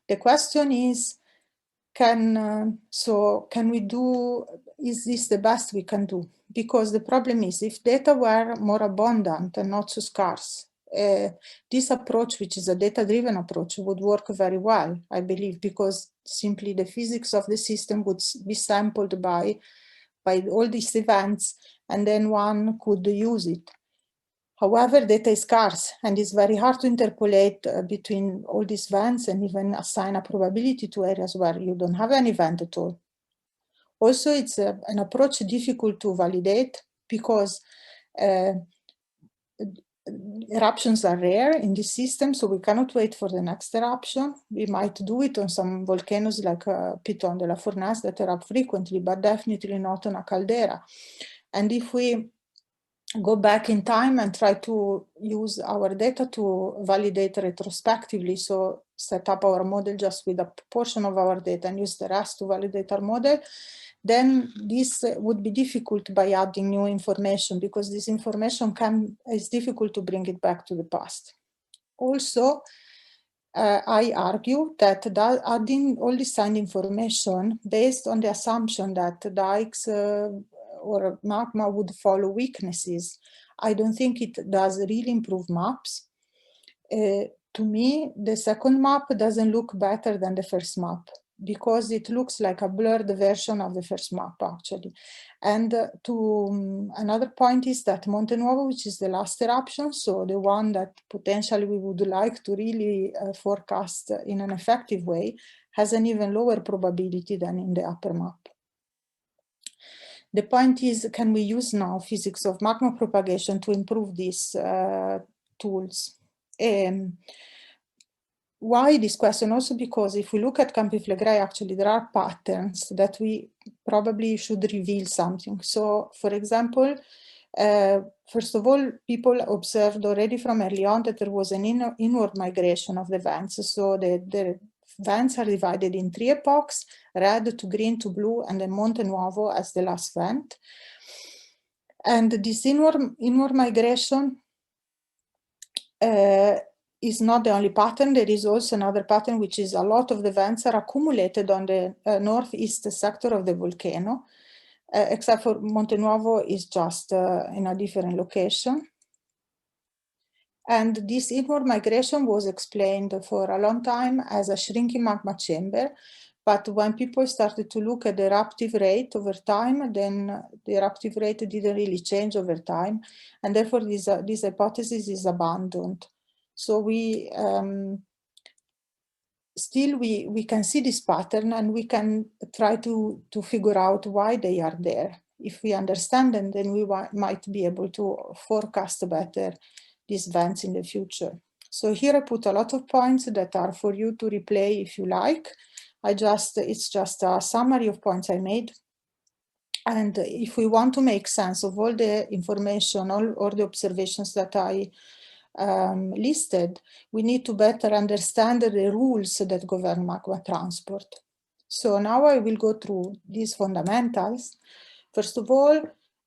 the question is, is this the best we can do? Because the problem is, if data were more abundant and not so scarce, this approach, which is a data-driven approach, would work very well, I believe, because simply the physics of the system would be sampled by all these events, and then one could use it. However, data is scarce, and it's very hard to interpolate between all these events and even assign a probability to areas where you don't have any event at all. Also, it's an approach difficult to validate because eruptions are rare in this system, so we cannot wait for the next eruption. We might do it on some volcanoes like Piton de la Fournaise that erupt frequently, but definitely not on a caldera. And if we go back in time and try to use our data to validate retrospectively, so set up our model just with a portion of our data and use the rest to validate our model, then this would be difficult by adding new information, because this information is difficult to bring it back to the past. Also, I argue that adding all this signed information based on the assumption that dikes or magma would follow weaknesses, I don't think it does really improve maps. To me, the second map doesn't look better than the first map, because it looks like a blurred version of the first map, actually. And another point is that Monte Nuovo, which is the last eruption, so the one that potentially we would like to really forecast in an effective way, has an even lower probability than in the upper map. The point is, can we use now physics of magma propagation to improve these tools? Why this question? Also because if we look at Campi Flegrei, actually there are patterns that we probably should reveal something. So for example, first of all, people observed already from early on that there was an inward migration of the vents. So the vents are divided in 3 epochs: red to green to blue, and then Monte Nuovo as the last vent. And this inward migration is not the only pattern. There is also another pattern, which is a lot of the vents are accumulated on the northeast sector of the volcano, except for Monte Nuovo is just in a different location. And this inward migration was explained for a long time as a shrinking magma chamber. But when people started to look at the eruptive rate over time, then the eruptive rate didn't really change over time. And therefore, this hypothesis is abandoned. So we still can see this pattern, and we can try to figure out why they are there. If we understand them, then we might be able to forecast better these vents in the future. So here I put a lot of points that are for you to replay if you like. It's just a summary of points I made. And if we want to make sense of all the information, all the observations that I listed, we need to better understand the rules that govern magma transport. So now I will go through these fundamentals. First of all,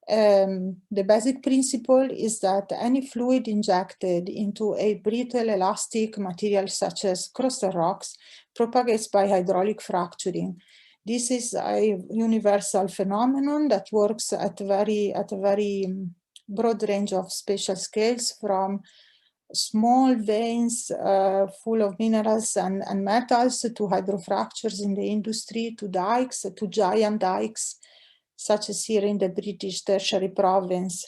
the basic principle is that any fluid injected into a brittle elastic material such as crustal rocks propagates by hydraulic fracturing. This is a universal phenomenon that works at a very broad range of spatial scales, from small veins full of minerals and metals to hydrofractures in the industry, to dikes, to giant dikes, such as here in the British Tertiary Province,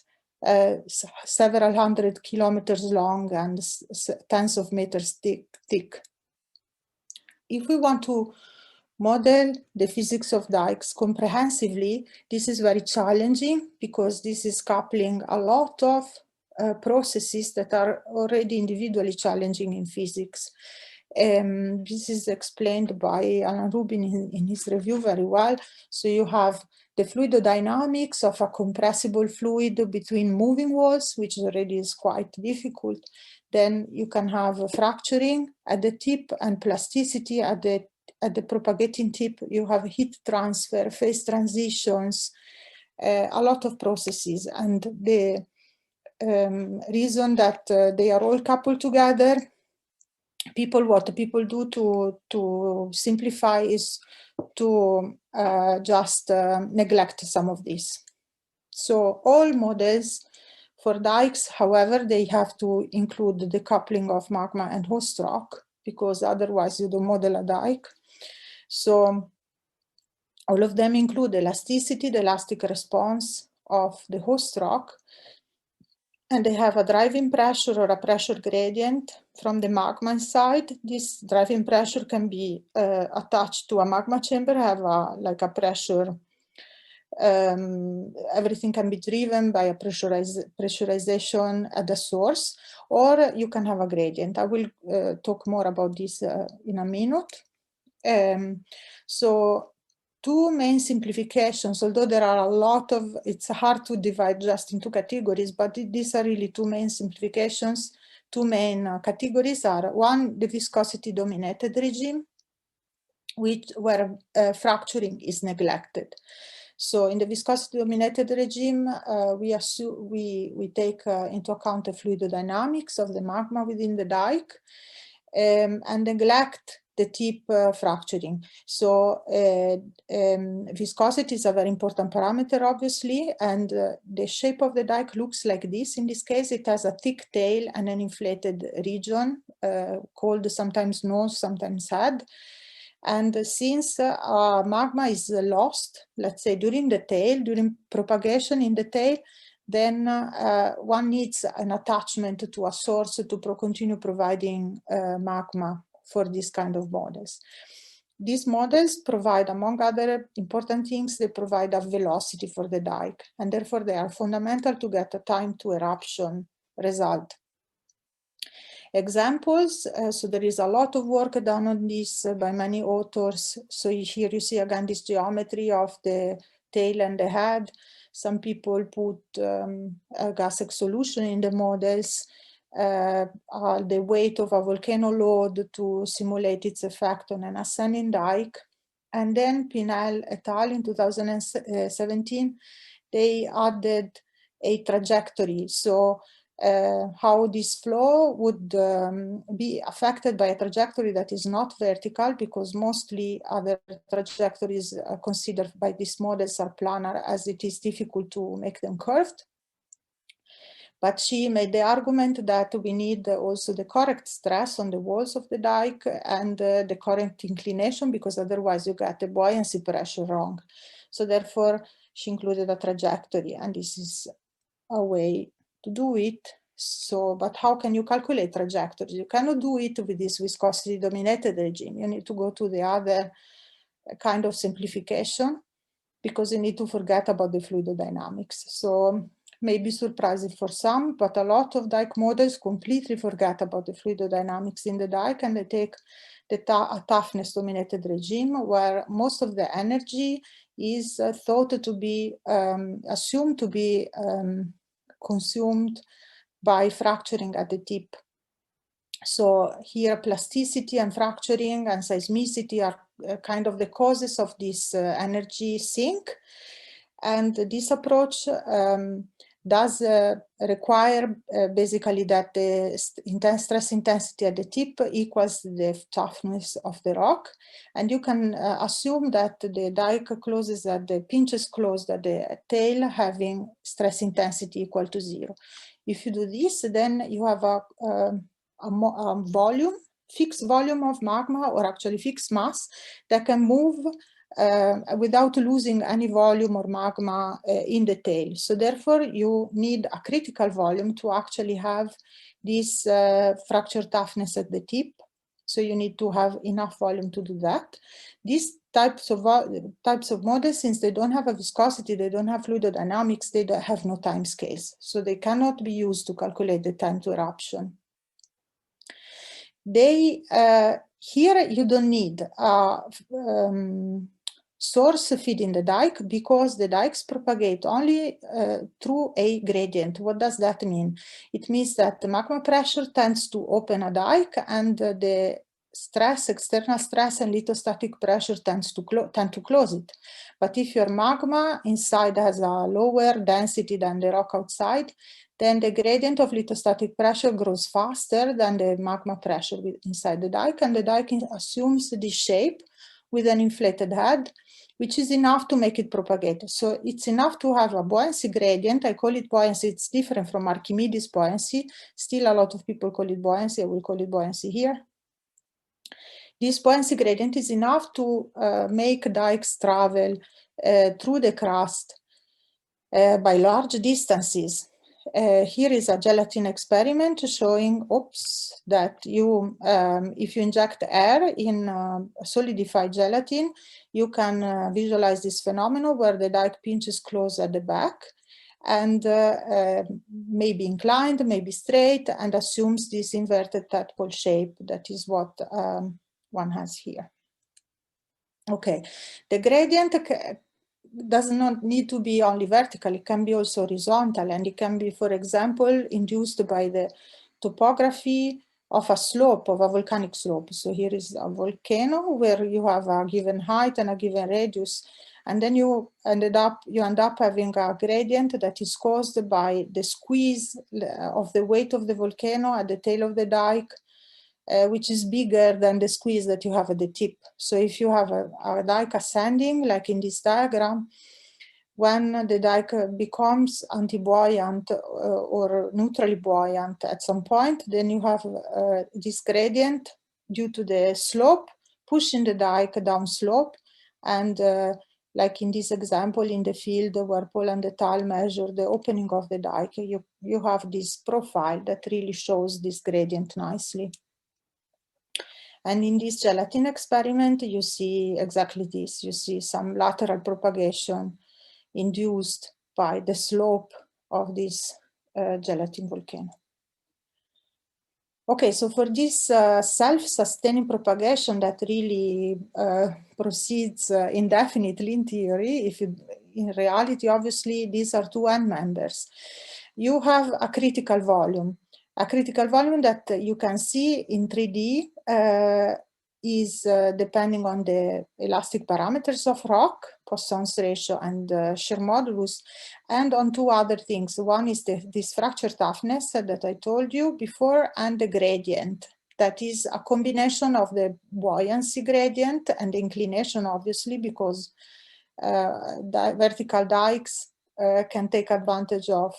several hundred kilometers long and tens of meters thick. If we want to model the physics of dikes comprehensively, this is very challenging, because this is coupling a lot of processes that are already individually challenging in physics. This is explained by Alan Rubin in his review very well. So you have the fluidodynamics of a compressible fluid between moving walls, which already is quite difficult. Then you can have fracturing at the tip and plasticity at the propagating tip. You have heat transfer, phase transitions, a lot of processes. And the reason that they are all coupled together, what people do to simplify is to just neglect some of this. So all models for dikes, however, they have to include the coupling of magma and host rock, because otherwise you don't model a dike. So all of them include elasticity, the elastic response of the host rock, and they have a driving pressure or a pressure gradient from the magma side. This driving pressure can be attached to a magma chamber, have like a pressure. Everything can be driven by a pressurization at the source, or you can have a gradient. I will talk more about this in a minute. So two main simplifications, although there are a lot of, it's hard to divide just into categories, but these are really two main simplifications. Two main categories are, one, the viscosity dominated regime, where fracturing is neglected. So in the viscosity dominated regime, we take into account the fluidodynamics of the magma within the dike, and neglect the tip fracturing. So viscosity is a very important parameter, obviously, and the shape of the dike looks like this. In this case, it has a thick tail and an inflated region called sometimes nose, sometimes head. And since magma is lost, let's say during the tail, during propagation in the tail, then one needs an attachment to a source to continue providing magma for this kind of models. These models provide, among other important things, they provide a velocity for the dike, and therefore they are fundamental to get a time to eruption result. Examples, so there is a lot of work done on this by many authors. So here you see again this geometry of the tail and the head. Some people put a gas solution in the models, the weight of a volcano load to simulate its effect on an ascending dike. And then Pinel et al. In 2017, they added a trajectory. So how this flow would be affected by a trajectory that is not vertical, because mostly other trajectories considered by these models are planar, as it is difficult to make them curved. But she made the argument that we need also the correct stress on the walls of the dike and the correct inclination, because otherwise you get the buoyancy pressure wrong. So therefore she included a trajectory, and this is a way to do it. So, but how can you calculate trajectories? You cannot do it with this viscosity dominated regime. You need to go to the other kind of simplification, because you need to forget about the fluidodynamics. So maybe surprising for some, but a lot of dike models completely forget about the fluidodynamics in the dike, and they take the toughness dominated regime, where most of the energy is thought to be assumed to be consumed by fracturing at the tip. So here plasticity and fracturing and seismicity are kind of the causes of this energy sink. And this approach does require basically that the stress intensity at the tip equals the toughness of the rock. And you can assume that the dike closes at the pinches closed at the tail having stress intensity equal to 0. If you do this, then you have a volume, fixed volume of magma, or actually fixed mass, that can move without losing any volume or magma in the tail. So therefore you need a critical volume to actually have this fracture toughness at the tip. So you need to have enough volume to do that. These types of models, since they don't have a viscosity, they don't have fluidodynamics, they don't have no time scales. So they cannot be used to calculate the time to eruption. They, here you don't need source feed in the dike, because the dikes propagate only through a gradient. What does that mean? It means that the magma pressure tends to open a dike, and the stress, external stress and lithostatic pressure tend to close it. But if your magma inside has a lower density than the rock outside, then the gradient of lithostatic pressure grows faster than the magma pressure inside the dike, and the dike assumes this shape with an inflated head, which is enough to make it propagate. So it's enough to have a buoyancy gradient. I call it buoyancy. It's different from Archimedes buoyancy. Still a lot of people call it buoyancy. I will call it buoyancy here. This buoyancy gradient is enough to make dikes travel through the crust by large distances. Here is a gelatin experiment showing, that you, if you inject air in solidified gelatin, you can visualize this phenomenon where the dike pinches close at the back and maybe inclined, maybe straight, and assumes this inverted tadpole shape. That is what one has here. Okay, the gradient does not need to be only vertical, it can be also horizontal, and it can be, for example, induced by the topography of a slope, of a volcanic slope. So here is a volcano where you have a given height and a given radius, and then you end up having a gradient that is caused by the squeeze of the weight of the volcano at the tail of the dike which is bigger than the squeeze that you have at the tip. So if you have a dike ascending, like in this diagram, when the dike becomes anti-buoyant or neutrally buoyant at some point, then you have this gradient due to the slope, pushing the dike down slope. And like in this example in the field where Paul and al. Measure the opening of the dike, you have this profile that really shows this gradient nicely. And in this gelatin experiment, you see exactly this. You see some lateral propagation induced by the slope of this gelatin volcano. Okay, so for this self-sustaining propagation that really proceeds indefinitely in theory, in reality, obviously, these are two end members. You have a critical volume that you can see in 3D is depending on the elastic parameters of rock, Poisson's ratio and shear modulus, and on two other things. One is this fracture toughness that I told you before, and the gradient. That is a combination of the buoyancy gradient and the inclination, obviously, because the vertical dikes can take advantage of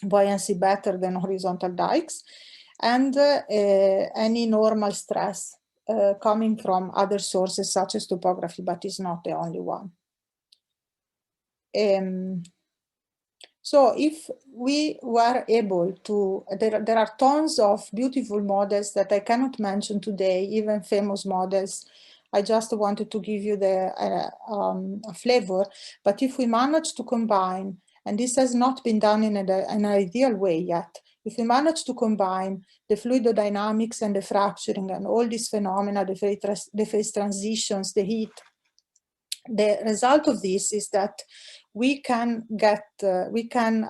buoyancy better than horizontal dikes, and any normal stress coming from other sources such as topography, but is not the only one. So if we were able to, there are tons of beautiful models that I cannot mention today, even famous models. I just wanted to give you a flavor, but if we manage to combine, and this has not been done in an ideal way yet, if we manage to combine the fluidodynamics and the fracturing and all these phenomena, the phase transitions, the heat, the result of this is that we can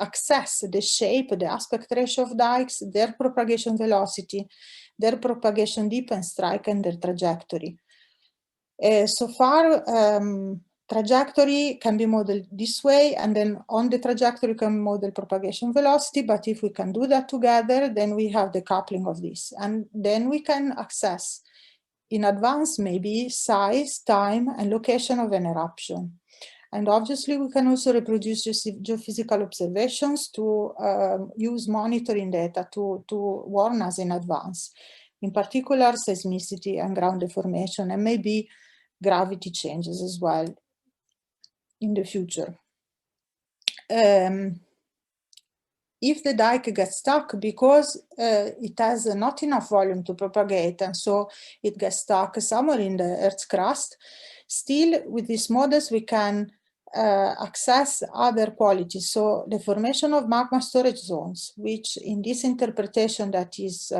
access the shape, the aspect ratio of dikes, their propagation velocity, their propagation dip and strike, and their trajectory. So far, trajectory can be modeled this way, and then on the trajectory we can model propagation velocity, but if we can do that together, then we have the coupling of this, and then we can access in advance maybe size, time, and location of an eruption. And obviously we can also reproduce geophysical observations to use monitoring data to warn us in advance, in particular seismicity and ground deformation, and maybe gravity changes as well in the future. If the dike gets stuck because it has not enough volume to propagate, and so it gets stuck somewhere in the Earth's crust, still with these models we can access other qualities. So the formation of magma storage zones, which in this interpretation that is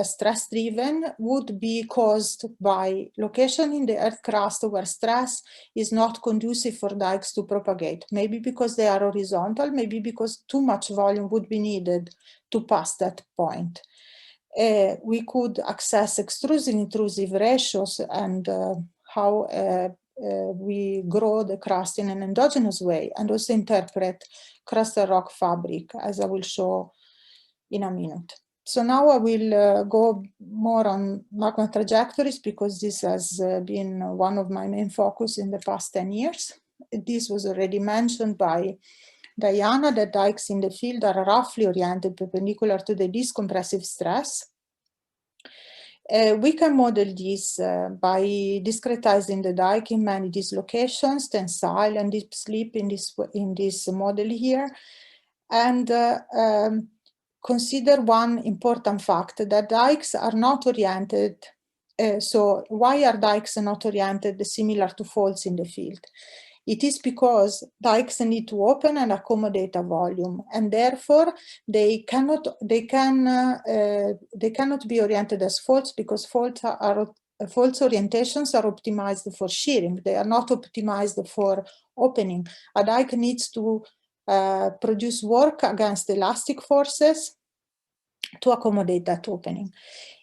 stress-driven, would be caused by location in the Earth crust where stress is not conducive for dikes to propagate. Maybe because they are horizontal, maybe because too much volume would be needed to pass that point. We could access extrusive-intrusive ratios and how we grow the crust in an endogenous way, and also interpret crust and rock fabric, as I will show in a minute. So now I will go more on magma trajectories, because this has been one of my main focus in the past 10 years. This was already mentioned by Diana, that dikes in the field are roughly oriented perpendicular to the least compressive stress. We can model this by discretizing the dike in many dislocations, tensile and deep slip in this model here, and consider one important fact, that dikes are not oriented. So why are dikes not oriented similar to faults in the field? It is because dikes need to open and accommodate a volume, and therefore they cannot be oriented as faults, because faults orientations are optimized for shearing. They are not optimized for opening. A dike needs to produce work against elastic forces to accommodate that opening.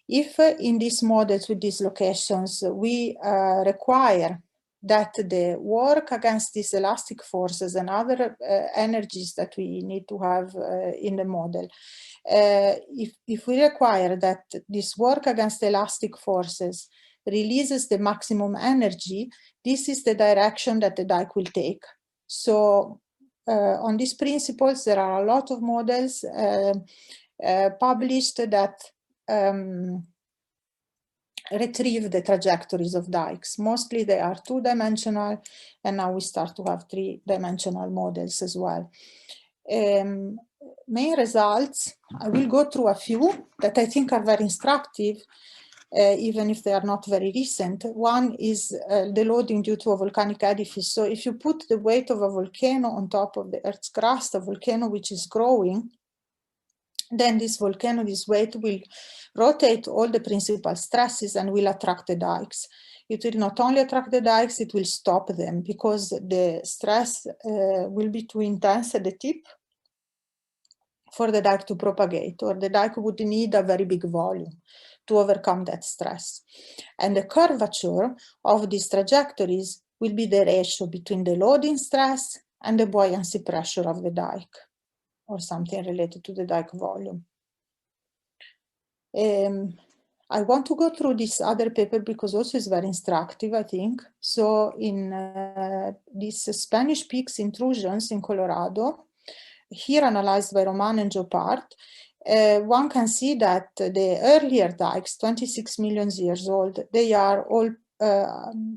If in these models with these locations we require that the work against these elastic forces and other energies that we need to have in the model, if we require that this work against elastic forces releases the maximum energy, this is the direction that the dike will take. So on these principles, there are a lot of models published that retrieve the trajectories of dikes. Mostly they are two-dimensional, and now we start to have three-dimensional models as well. Main results, I will go through a few that I think are very instructive, even if they are not very recent. One is the loading due to a volcanic edifice. So if you put the weight of a volcano on top of the Earth's crust, a volcano which is growing, then this volcano, this weight will rotate all the principal stresses and will attract the dikes. It will not only attract the dikes, it will stop them because the stress will be too intense at the tip for the dike to propagate, or the dike would need a very big volume to overcome that stress. And the curvature of these trajectories will be the ratio between the loading stress and the buoyancy pressure of the dike, or something related to the dike volume. I want to go through this other paper because also it's very instructive, I think. So in these Spanish peaks intrusions in Colorado, here analyzed by Roman and Jopard, one can see that the earlier dikes, 26 million years old, they are all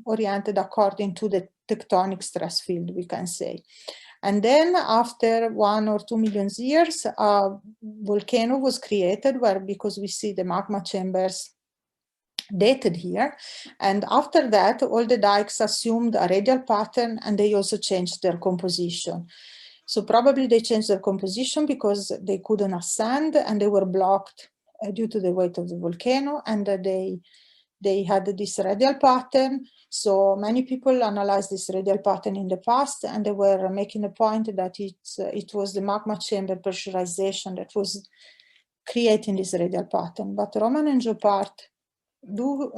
oriented according to the tectonic stress field, we can say. And then after 1 or 2 million years, a volcano was created where, because we see the magma chambers dated here. And after that, all the dikes assumed a radial pattern and they also changed their composition. So probably they changed their composition because they couldn't ascend and they were blocked due to the weight of the volcano, and they had this radial pattern. So many people analyzed this radial pattern in the past, and they were making a point that it was the magma chamber pressurization that was creating this radial pattern. But Roman and Jopard do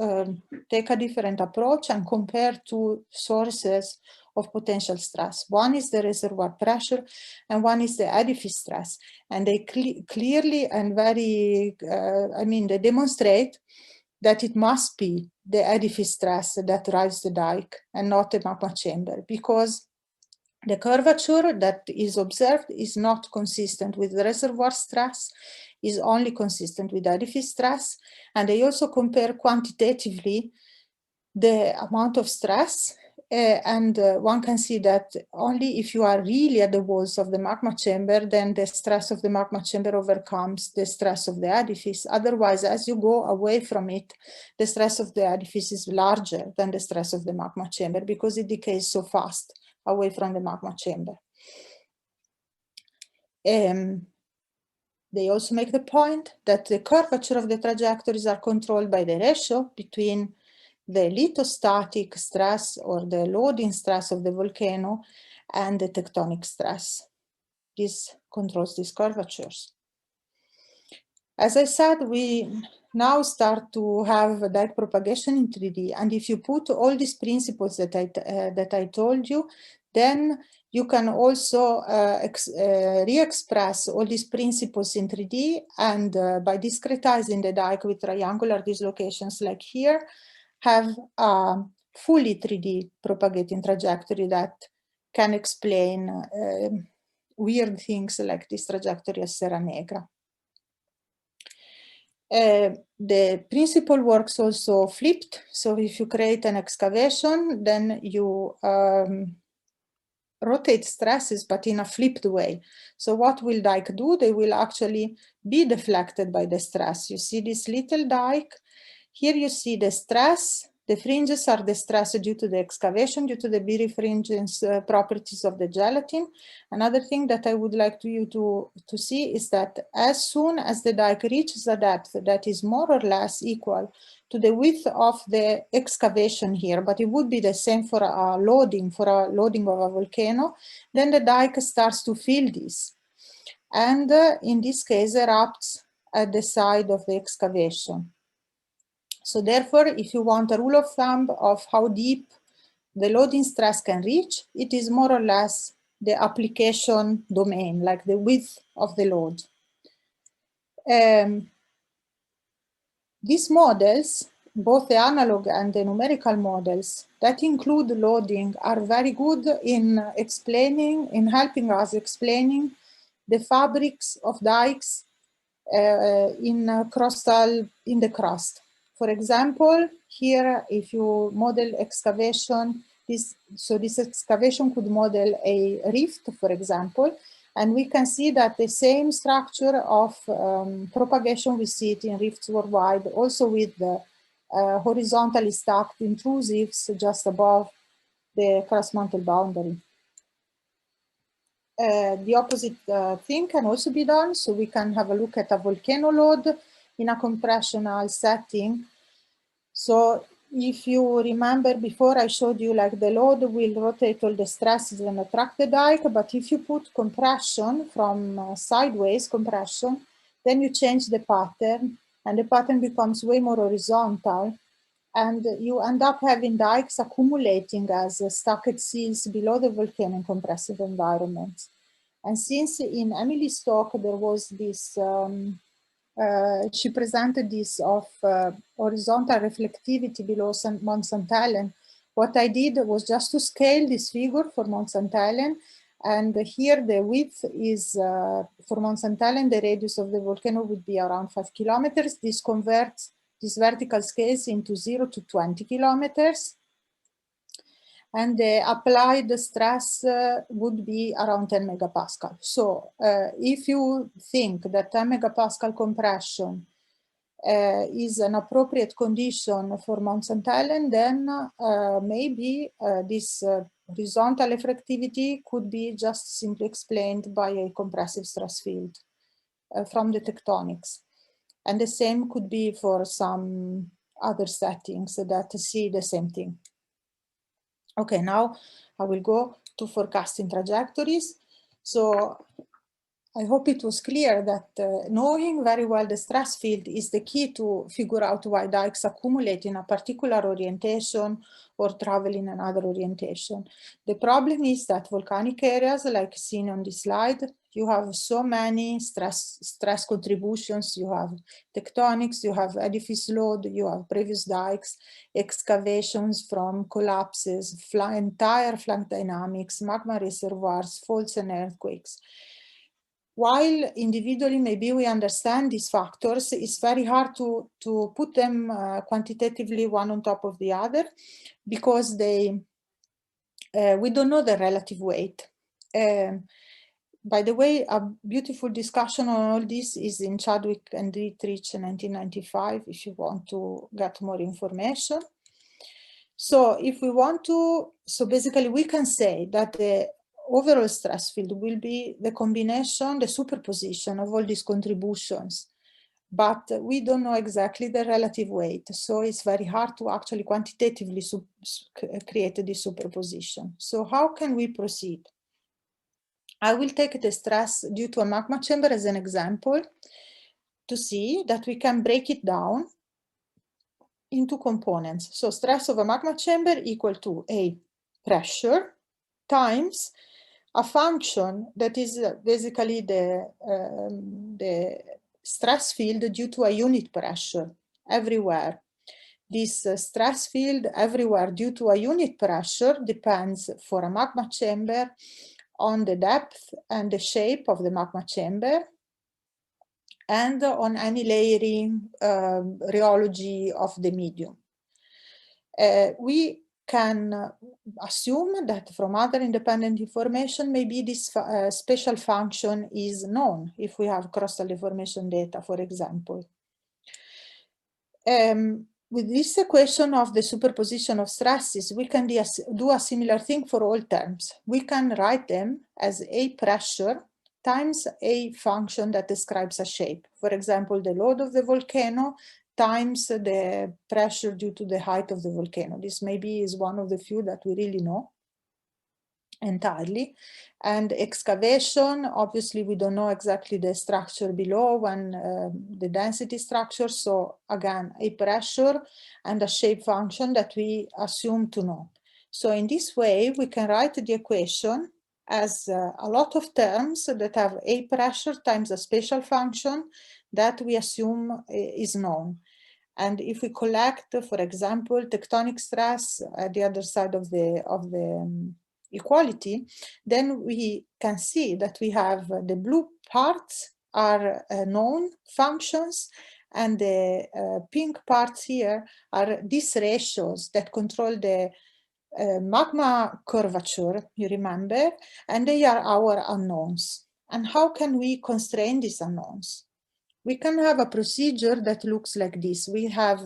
take a different approach and compare two sources of potential stress. One is the reservoir pressure and one is the edifice stress. And they clearly and very, they demonstrate that it must be the edifice stress that drives the dike and not the magma chamber, because the curvature that is observed is not consistent with the reservoir stress, is only consistent with edifice stress. And they also compare quantitatively the amount of stress, and one can see that only if you are really at the walls of the magma chamber, then the stress of the magma chamber overcomes the stress of the edifice. Otherwise, as you go away from it, the stress of the edifice is larger than the stress of the magma chamber because it decays so fast away from the magma chamber. They also make the point that the curvature of the trajectories are controlled by the ratio between the lithostatic stress or the loading stress of the volcano and the tectonic stress. This controls these curvatures. As I said, we now start to have dike propagation in 3D. And if you put all these principles that I told you, then you can also re-express all these principles in 3D, and by discretizing the dike with triangular dislocations like here, have a fully 3D propagating trajectory that can explain weird things like this trajectory of Serra Negra. The principle works also flipped. So if you create an excavation, then you rotate stresses, but in a flipped way. So what will dike do? They will actually be deflected by the stress. You see this little dike. Here you see the stress. The fringes are the stress due to the excavation, due to the birefringence properties of the gelatin. Another thing that I would like you to see is that as soon as the dike reaches a depth that is more or less equal to the width of the excavation here, but it would be the same for a loading of a volcano, then the dike starts to fill this. And in this case, erupts at the side of the excavation. So therefore, if you want a rule of thumb of how deep the loading stress can reach, it is more or less the application domain, like the width of the load. These models, both the analog and the numerical models that include loading, are very good in helping us explaining the fabrics of dikes in the crust. For example, here, if you model excavation, this excavation could model a rift, for example, and we can see that the same structure of propagation we see it in rifts worldwide, also with the horizontally stacked intrusives just above the crust mantle boundary. The opposite thing can also be done, so we can have a look at a volcano load in a compressional setting. So if you remember before, I showed you like the load will rotate all the stresses and attract the dike, but if you put compression from sideways compression, then you change the pattern and the pattern becomes way more horizontal, and you end up having dikes accumulating as stacked seals below the volcano in compressive environments. And since in Emily's talk there was this, she presented this of horizontal reflectivity below Mount St. Helens, what I did was just to scale this figure for Mount St. Helens, and here the width is, for Mount St. Helens, the radius of the volcano would be around 5 kilometers. This converts these vertical scales into 0 to 20 kilometers. And the applied stress would be around 10 megapascal. So if you think that 10 megapascal compression is an appropriate condition for Mount St. Helens, then maybe this horizontal reflectivity could be just simply explained by a compressive stress field from the tectonics. And the same could be for some other settings that see the same thing. Okay, now I will go to forecasting trajectories. So I hope it was clear that knowing very well the stress field is the key to figure out why dikes accumulate in a particular orientation or travel in another orientation. The problem is that volcanic areas, like seen on this slide, you have so many stress contributions. You have tectonics, you have edifice load, you have previous dikes, excavations from collapses, entire flank dynamics, magma reservoirs, faults and earthquakes. While individually maybe we understand these factors, it's very hard to put them quantitatively one on top of the other, because we don't know the relative weight. By the way, a beautiful discussion on all this is in Chadwick and Dietrich in 1995, if you want to get more information. So if we want to, so basically we can say that the overall stress field will be the combination, the superposition of all these contributions, but we don't know exactly the relative weight. So it's very hard to actually quantitatively create this superposition. So how can we proceed? I will take the stress due to a magma chamber as an example to see that we can break it down into components. So stress of a magma chamber equal to a pressure times a function that is basically the stress field due to a unit pressure everywhere. This stress field everywhere due to a unit pressure depends for a magma chamber on the depth and the shape of the magma chamber and on any layering rheology of the medium. We can assume that from other independent information, maybe this special function is known if we have crustal deformation data, for example. With this equation of the superposition of stresses, we can do a similar thing for all terms. We can write them as a pressure times a function that describes a shape. For example, the load of the volcano times the pressure due to the height of the volcano. This maybe is one of the few that we really know entirely. And excavation, obviously we don't know exactly the structure below when the density structure. So again, a pressure and a shape function that we assume to know. So in this way, we can write the equation as a lot of terms that have A pressure times a spatial function that we assume is known. And if we collect, for example, tectonic stress at the other side of the equality, then we can see that we have the blue parts are known functions, and the pink parts here are these ratios that control the magma curvature, you remember, and they are our unknowns. And how can we constrain these unknowns? We can have a procedure that looks like this. We have,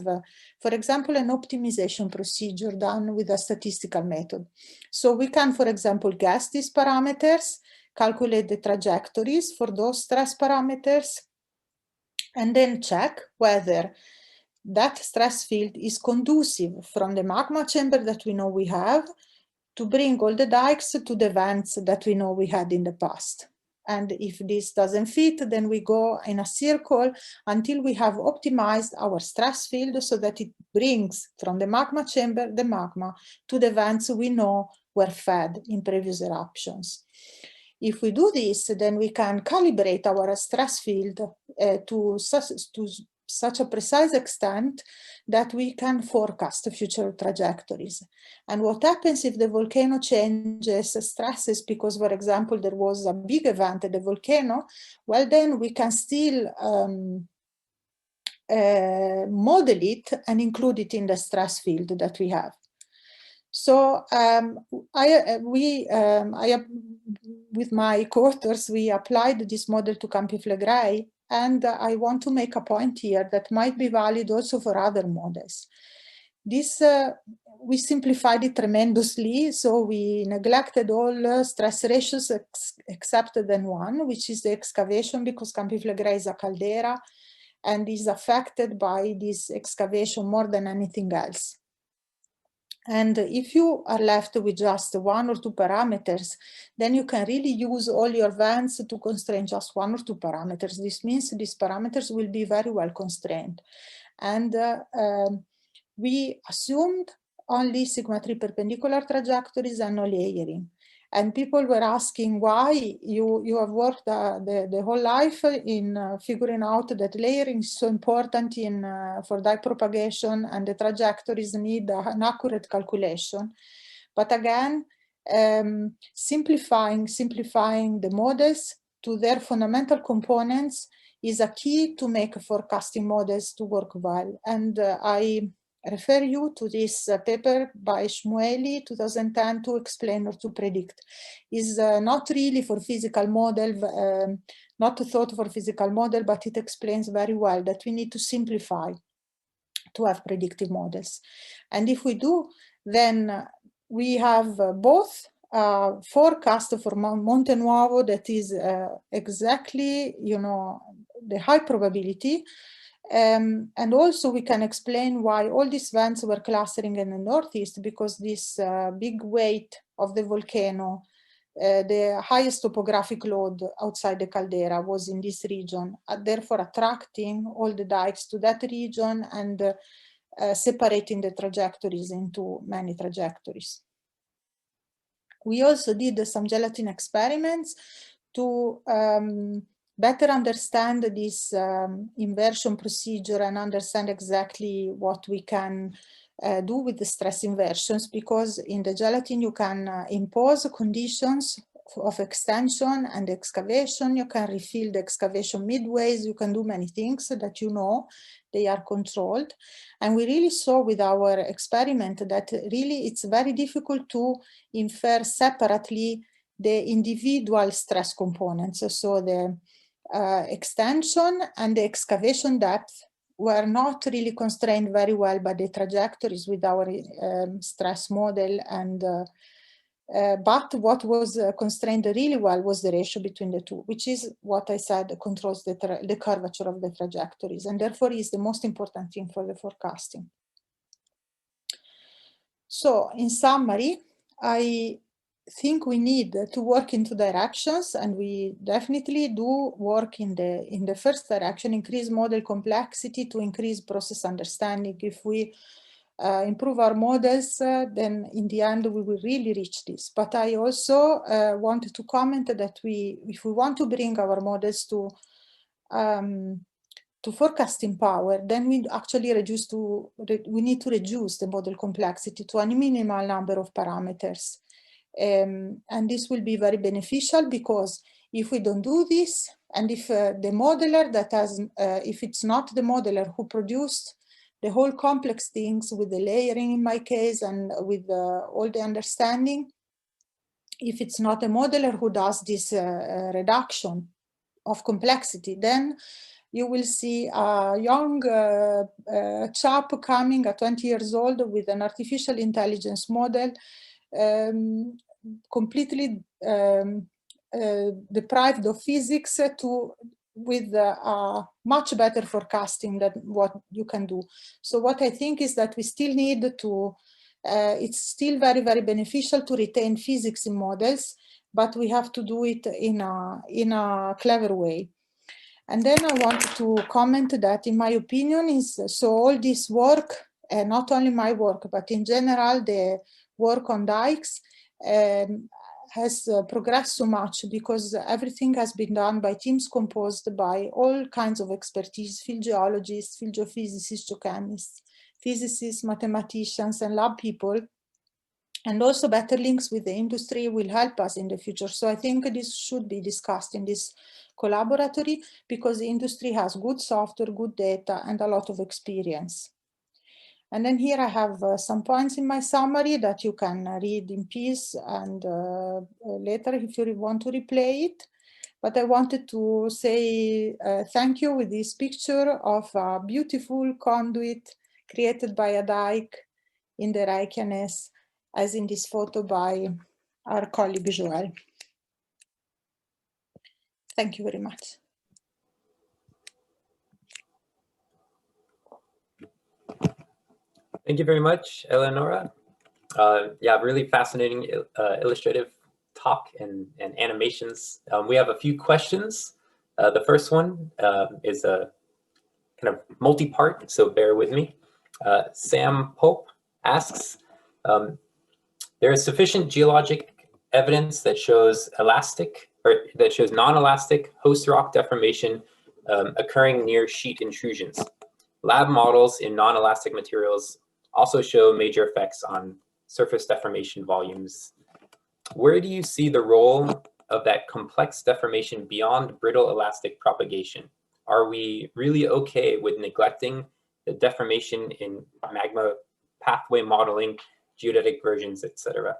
for example, an optimization procedure done with a statistical method. So we can, for example, guess these parameters, calculate the trajectories for those stress parameters, and then check whether that stress field is conducive from the magma chamber that we know we have to bring all the dikes to the vents that we know we had in the past. And if this doesn't fit, then we go in a circle until we have optimized our stress field so that it brings from the magma chamber the magma to the vents we know were fed in previous eruptions. If we do this, then we can calibrate our stress field to such a precise extent that we can forecast future trajectories. And what happens if the volcano changes stresses because, for example, there was a big event at the volcano? Well, then we can still model it and include it in the stress field that we have. So with my co-authors, we applied this model to Campi Flegrei, and I want to make a point here that might be valid also for other models. This, we simplified it tremendously, so we neglected all stress ratios except then one, which is the excavation, because Campi Flegrei is a caldera and is affected by this excavation more than anything else. And if you are left with just one or two parameters, then you can really use all your vents to constrain just one or two parameters. This means these parameters will be very well constrained. And we assumed only sigma-3 perpendicular trajectories and no layering. And people were asking why you have worked the whole life in figuring out that layering is so important for dike propagation, and the trajectories need an accurate calculation. But again, simplifying the models to their fundamental components is a key to make forecasting models to work well. And I refer you to this paper by Shmueli, 2010, to explain or to predict. Is not really for physical model, not thought for physical model, but it explains very well that we need to simplify to have predictive models. And if we do, then we have both forecast for Monte Nuovo that is exactly, the high probability. And also we can explain why all these vents were clustering in the northeast, because this big weight of the volcano, the highest topographic load outside the caldera was in this region, therefore attracting all the dikes to that region and separating the trajectories into many trajectories. We also did some gelatin experiments to better understand this inversion procedure and understand exactly what we can do with the stress inversions, because in the gelatin you can impose conditions of extension and excavation. You can refill the excavation midways. You can do many things that they are controlled. And we really saw with our experiment that really it's very difficult to infer separately the individual stress components. So the extension and the excavation depth were not really constrained very well by the trajectories with our stress model, and but what was constrained really well was the ratio between the two, which is what I said controls the curvature of the trajectories, and therefore is the most important thing for the forecasting. So in summary, I think we need to work in two directions, and we definitely do work in the first direction, increase model complexity to increase process understanding. If we improve our models, then in the end we will really reach this. But I also wanted to comment that if we want to bring our models to forecasting power, then we actually we need to reduce the model complexity to a minimal number of parameters. And this will be very beneficial, because if we don't do this, and if the modeler that has, if it's not the modeler who produced the whole complex things with the layering in my case and with all the understanding, if it's not a modeler who does this reduction of complexity, then you will see a young chap coming at 20 years old with an artificial intelligence model, completely deprived of physics, with much better forecasting than what you can do. So what I think is that we still need to, it's still very, very beneficial to retain physics in models, but we have to do it in a clever way. And then I wanted to comment that, in my opinion, so all this work, not only my work, but in general, the work on dikes has progressed so much because everything has been done by teams composed by all kinds of expertise: field geologists, field geophysicists, geochemists, physicists, mathematicians, and lab people. And also better links with the industry will help us in the future. So I think this should be discussed in this collaboratory, because the industry has good software, good data, and a lot of experience. And then here I have some points in my summary that you can read in peace and later if you want to replay it. But I wanted to say thank you with this picture of a beautiful conduit created by a dike in the Reykjanes, as in this photo by our colleague Joël. Thank you very much. Thank you very much, Eleonora. Yeah, really fascinating illustrative talk and animations. We have a few questions. The first one is a kind of multi-part, so bear with me. Sam Pope asks, there is sufficient geologic evidence that shows non-elastic host rock deformation occurring near sheet intrusions. Lab models in non-elastic materials also show major effects on surface deformation volumes. Where do you see the role of that complex deformation beyond brittle elastic propagation? Are we really okay with neglecting the deformation in magma pathway modeling, geodetic versions, etc.?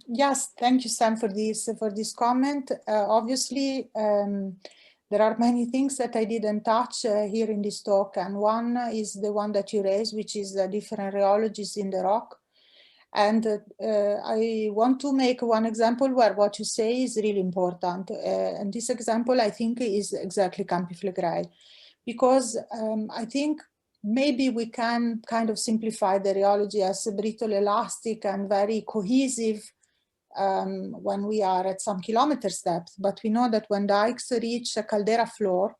Yes, thank you, Sam, for this comment. Obviously, there are many things that I didn't touch here in this talk, and one is the one that you raised, which is the different rheologies in the rock. And I want to make one example where what you say is really important. And this example, I think, is exactly Campi Flegrei, because I think maybe we can kind of simplify the rheology as brittle elastic and very cohesive when we are at some kilometers depth. But we know that when dikes reach a caldera floor,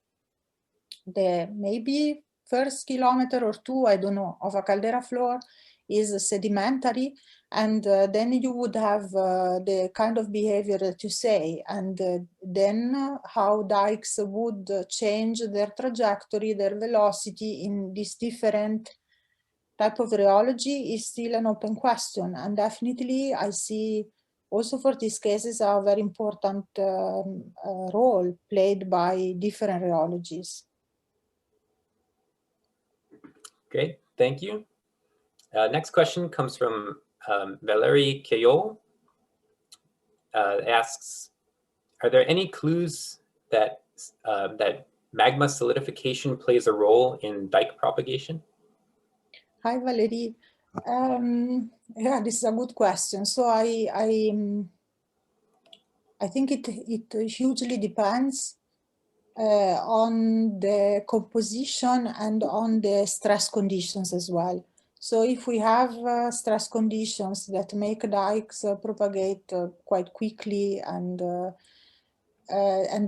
the maybe first kilometer or two, I don't know, of a caldera floor is sedimentary, and then you would have the kind of behavior that you say, and then how dikes would change their trajectory, their velocity in this different type of rheology is still an open question. And definitely I see also for these cases a very important role played by different rheologies. Great, thank you. Next question comes from Valerie Kayol. Asks, are there any clues that that magma solidification plays a role in dike propagation? Hi, Valerie. Yeah, this is a good question. So I think it hugely depends on the composition and on the stress conditions as well. So if we have stress conditions that make dikes propagate quite quickly and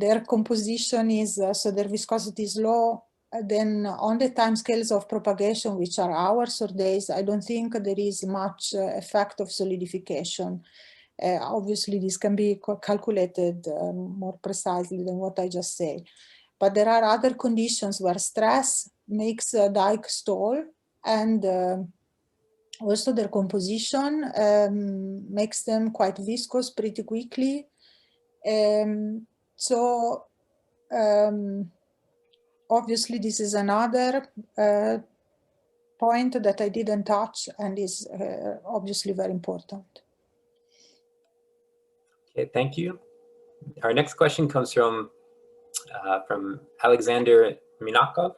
their composition is, so their viscosity is low, then on the timescales of propagation, which are hours or days, I don't think there is much effect of solidification. Obviously, this can be calculated more precisely than what I just said. But there are other conditions where stress makes a dike stall, and also their composition makes them quite viscous pretty quickly. Obviously, this is another point that I didn't touch and is obviously very important. Okay, thank you. Our next question comes from Alexander Minakov.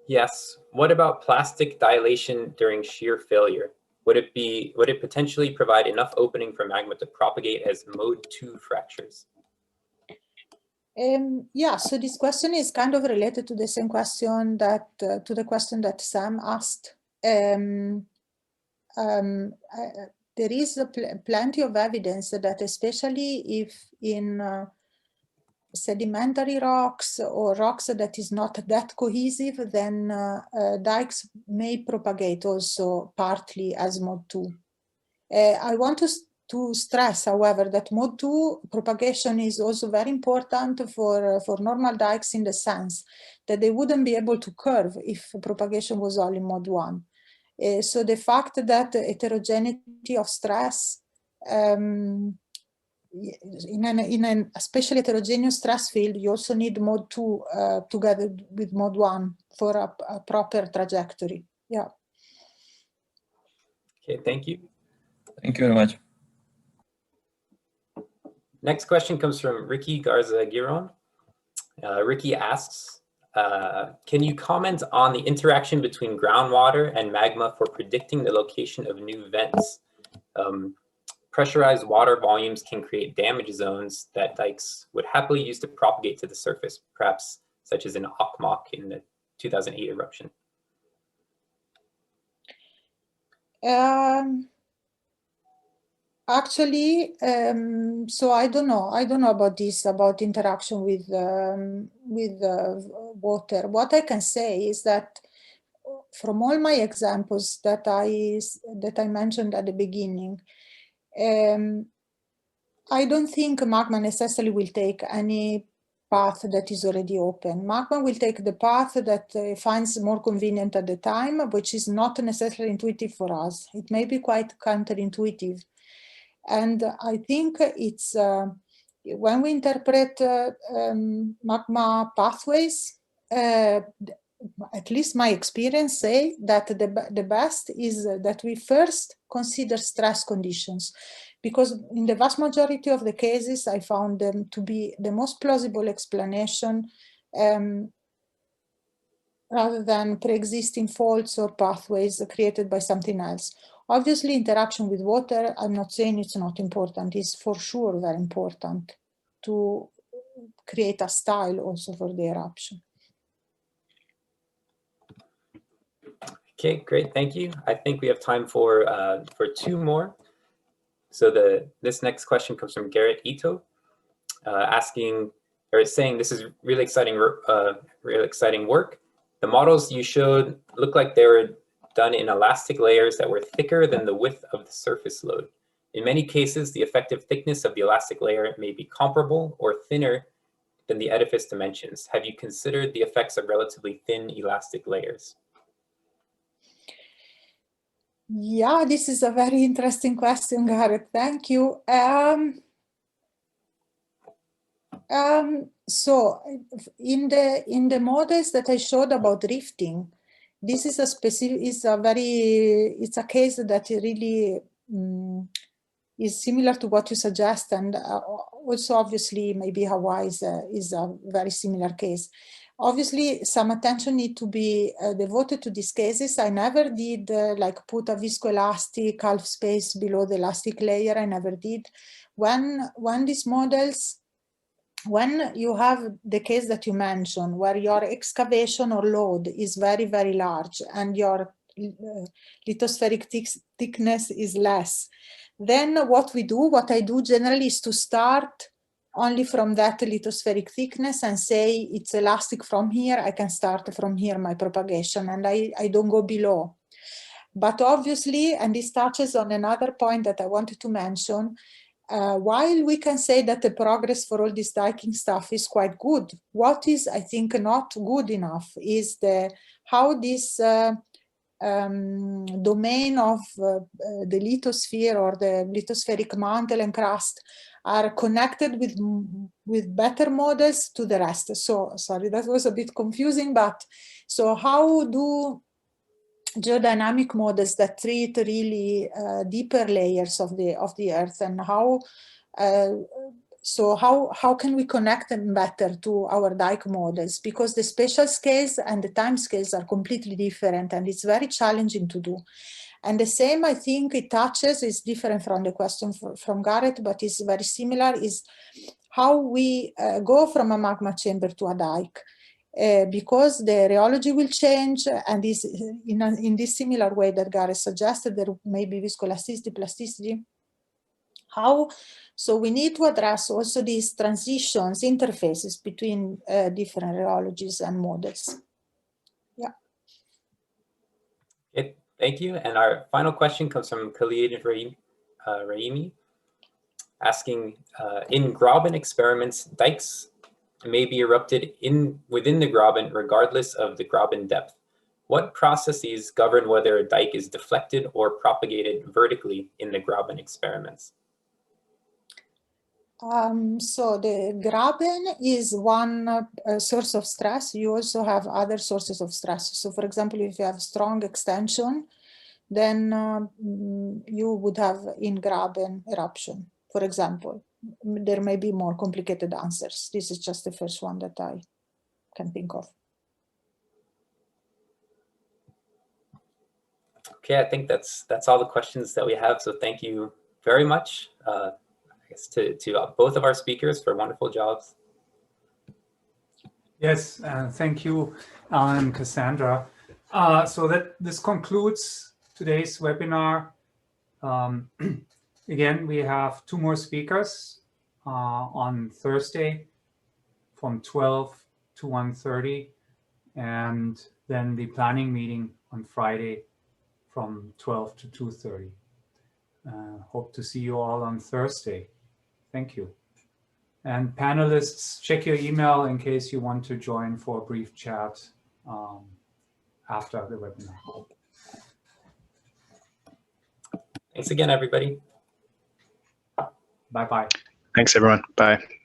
Yes, what about plastic dilation during shear failure? Would it potentially provide enough opening for magma to propagate as mode 2 fractures? Yeah, so this question is kind of related to the same question that to the question that Sam asked. There is plenty of evidence that, especially if in sedimentary rocks or rocks that is not that cohesive, then dikes may propagate also partly as mode 2. I want to stress, however, that mode 2 propagation is also very important for normal dikes, in the sense that they wouldn't be able to curve if propagation was only mode 1. So the fact that heterogeneity of stress in an especially heterogeneous stress field, you also need mode 2 together with mode 1 for a proper trajectory. Yeah. Okay, thank you. Thank you very much. Next question comes from Ricky Garza-Giron. Ricky asks, can you comment on the interaction between groundwater and magma for predicting the location of new vents? Pressurized water volumes can create damage zones that dikes would happily use to propagate to the surface, perhaps such as in Okmok in the 2008 eruption. Actually, so I don't know about this, about interaction with water. What I can say is that from all my examples that I mentioned at the beginning, I don't think magma necessarily will take any path that is already open. Magma will take the path that finds more convenient at the time, which is not necessarily intuitive for us. It may be quite counterintuitive. And I think it's, when we interpret magma pathways, at least my experience say that the best is that we first consider stress conditions, because in the vast majority of the cases, I found them to be the most plausible explanation rather than pre-existing faults or pathways created by something else. Obviously, interaction with water, I'm not saying it's not important, it's for sure very important to create a style also for the eruption. Okay, great, thank you. I think we have time for 2 more. So this next question comes from Garrett Ito, saying this is really exciting work. The models you showed look like they were done in elastic layers that were thicker than the width of the surface load. In many cases, the effective thickness of the elastic layer may be comparable or thinner than the edifice dimensions. Have you considered the effects of relatively thin elastic layers? Yeah, this is a very interesting question, Garrett. Thank you. So in the models that I showed about drifting, this is it's a case that really is similar to what you suggest, and also obviously maybe Hawaii is a very similar case. Obviously, some attention needs to be devoted to these cases. I never did like put a viscoelastic half space below the elastic layer. I never did. When these models, when you have the case that you mentioned, where your excavation or load is very, very large and your lithospheric thickness is less, then what I do generally is to start only from that lithospheric thickness and say it's elastic from here, I can start from here my propagation and I don't go below. But obviously, and this touches on another point that I wanted to mention, while we can say that the progress for all this diking stuff is quite good, what is, I think, not good enough is how this domain of the lithosphere or the lithospheric mantle and crust are connected with better models to the rest. So, sorry, that was a bit confusing, but so how do geodynamic models that treat really deeper layers of the earth, and how can we connect them better to our dike models, because the spatial scales and the time scales are completely different and it's very challenging to do. And the same, I think it touches, is different from the question from Gareth, but is very similar, is how we go from a magma chamber to a dike. Because the rheology will change, and is in this similar way that Gareth suggested, there may be viscoelasticity, plasticity. So we need to address also these transitions, interfaces between different rheologies and models. Yeah. Okay, thank you. And our final question comes from Khalid Rahimi, asking, in Graben experiments, dikes may be erupted within the graben regardless of the graben depth. What processes govern whether a dike is deflected or propagated vertically in the graben experiments? So the graben is one source of stress. You also have other sources of stress. So for example, if you have strong extension, then you would have in graben eruption, for example. There may be more complicated answers. This is just the first one that I can think of. Okay, I think that's all the questions that we have. So thank you very much, I guess, to both of our speakers for wonderful jobs. Yes, thank you, Alan and Cassandra. So this concludes today's webinar. Again, we have 2 more speakers on Thursday from 12 to 1:30, and then the planning meeting on Friday from 12 to 2:30. Hope to see you all on Thursday. Thank you. And panelists, check your email in case you want to join for a brief chat after the webinar. Thanks again, everybody. Bye-bye. Thanks, everyone. Bye.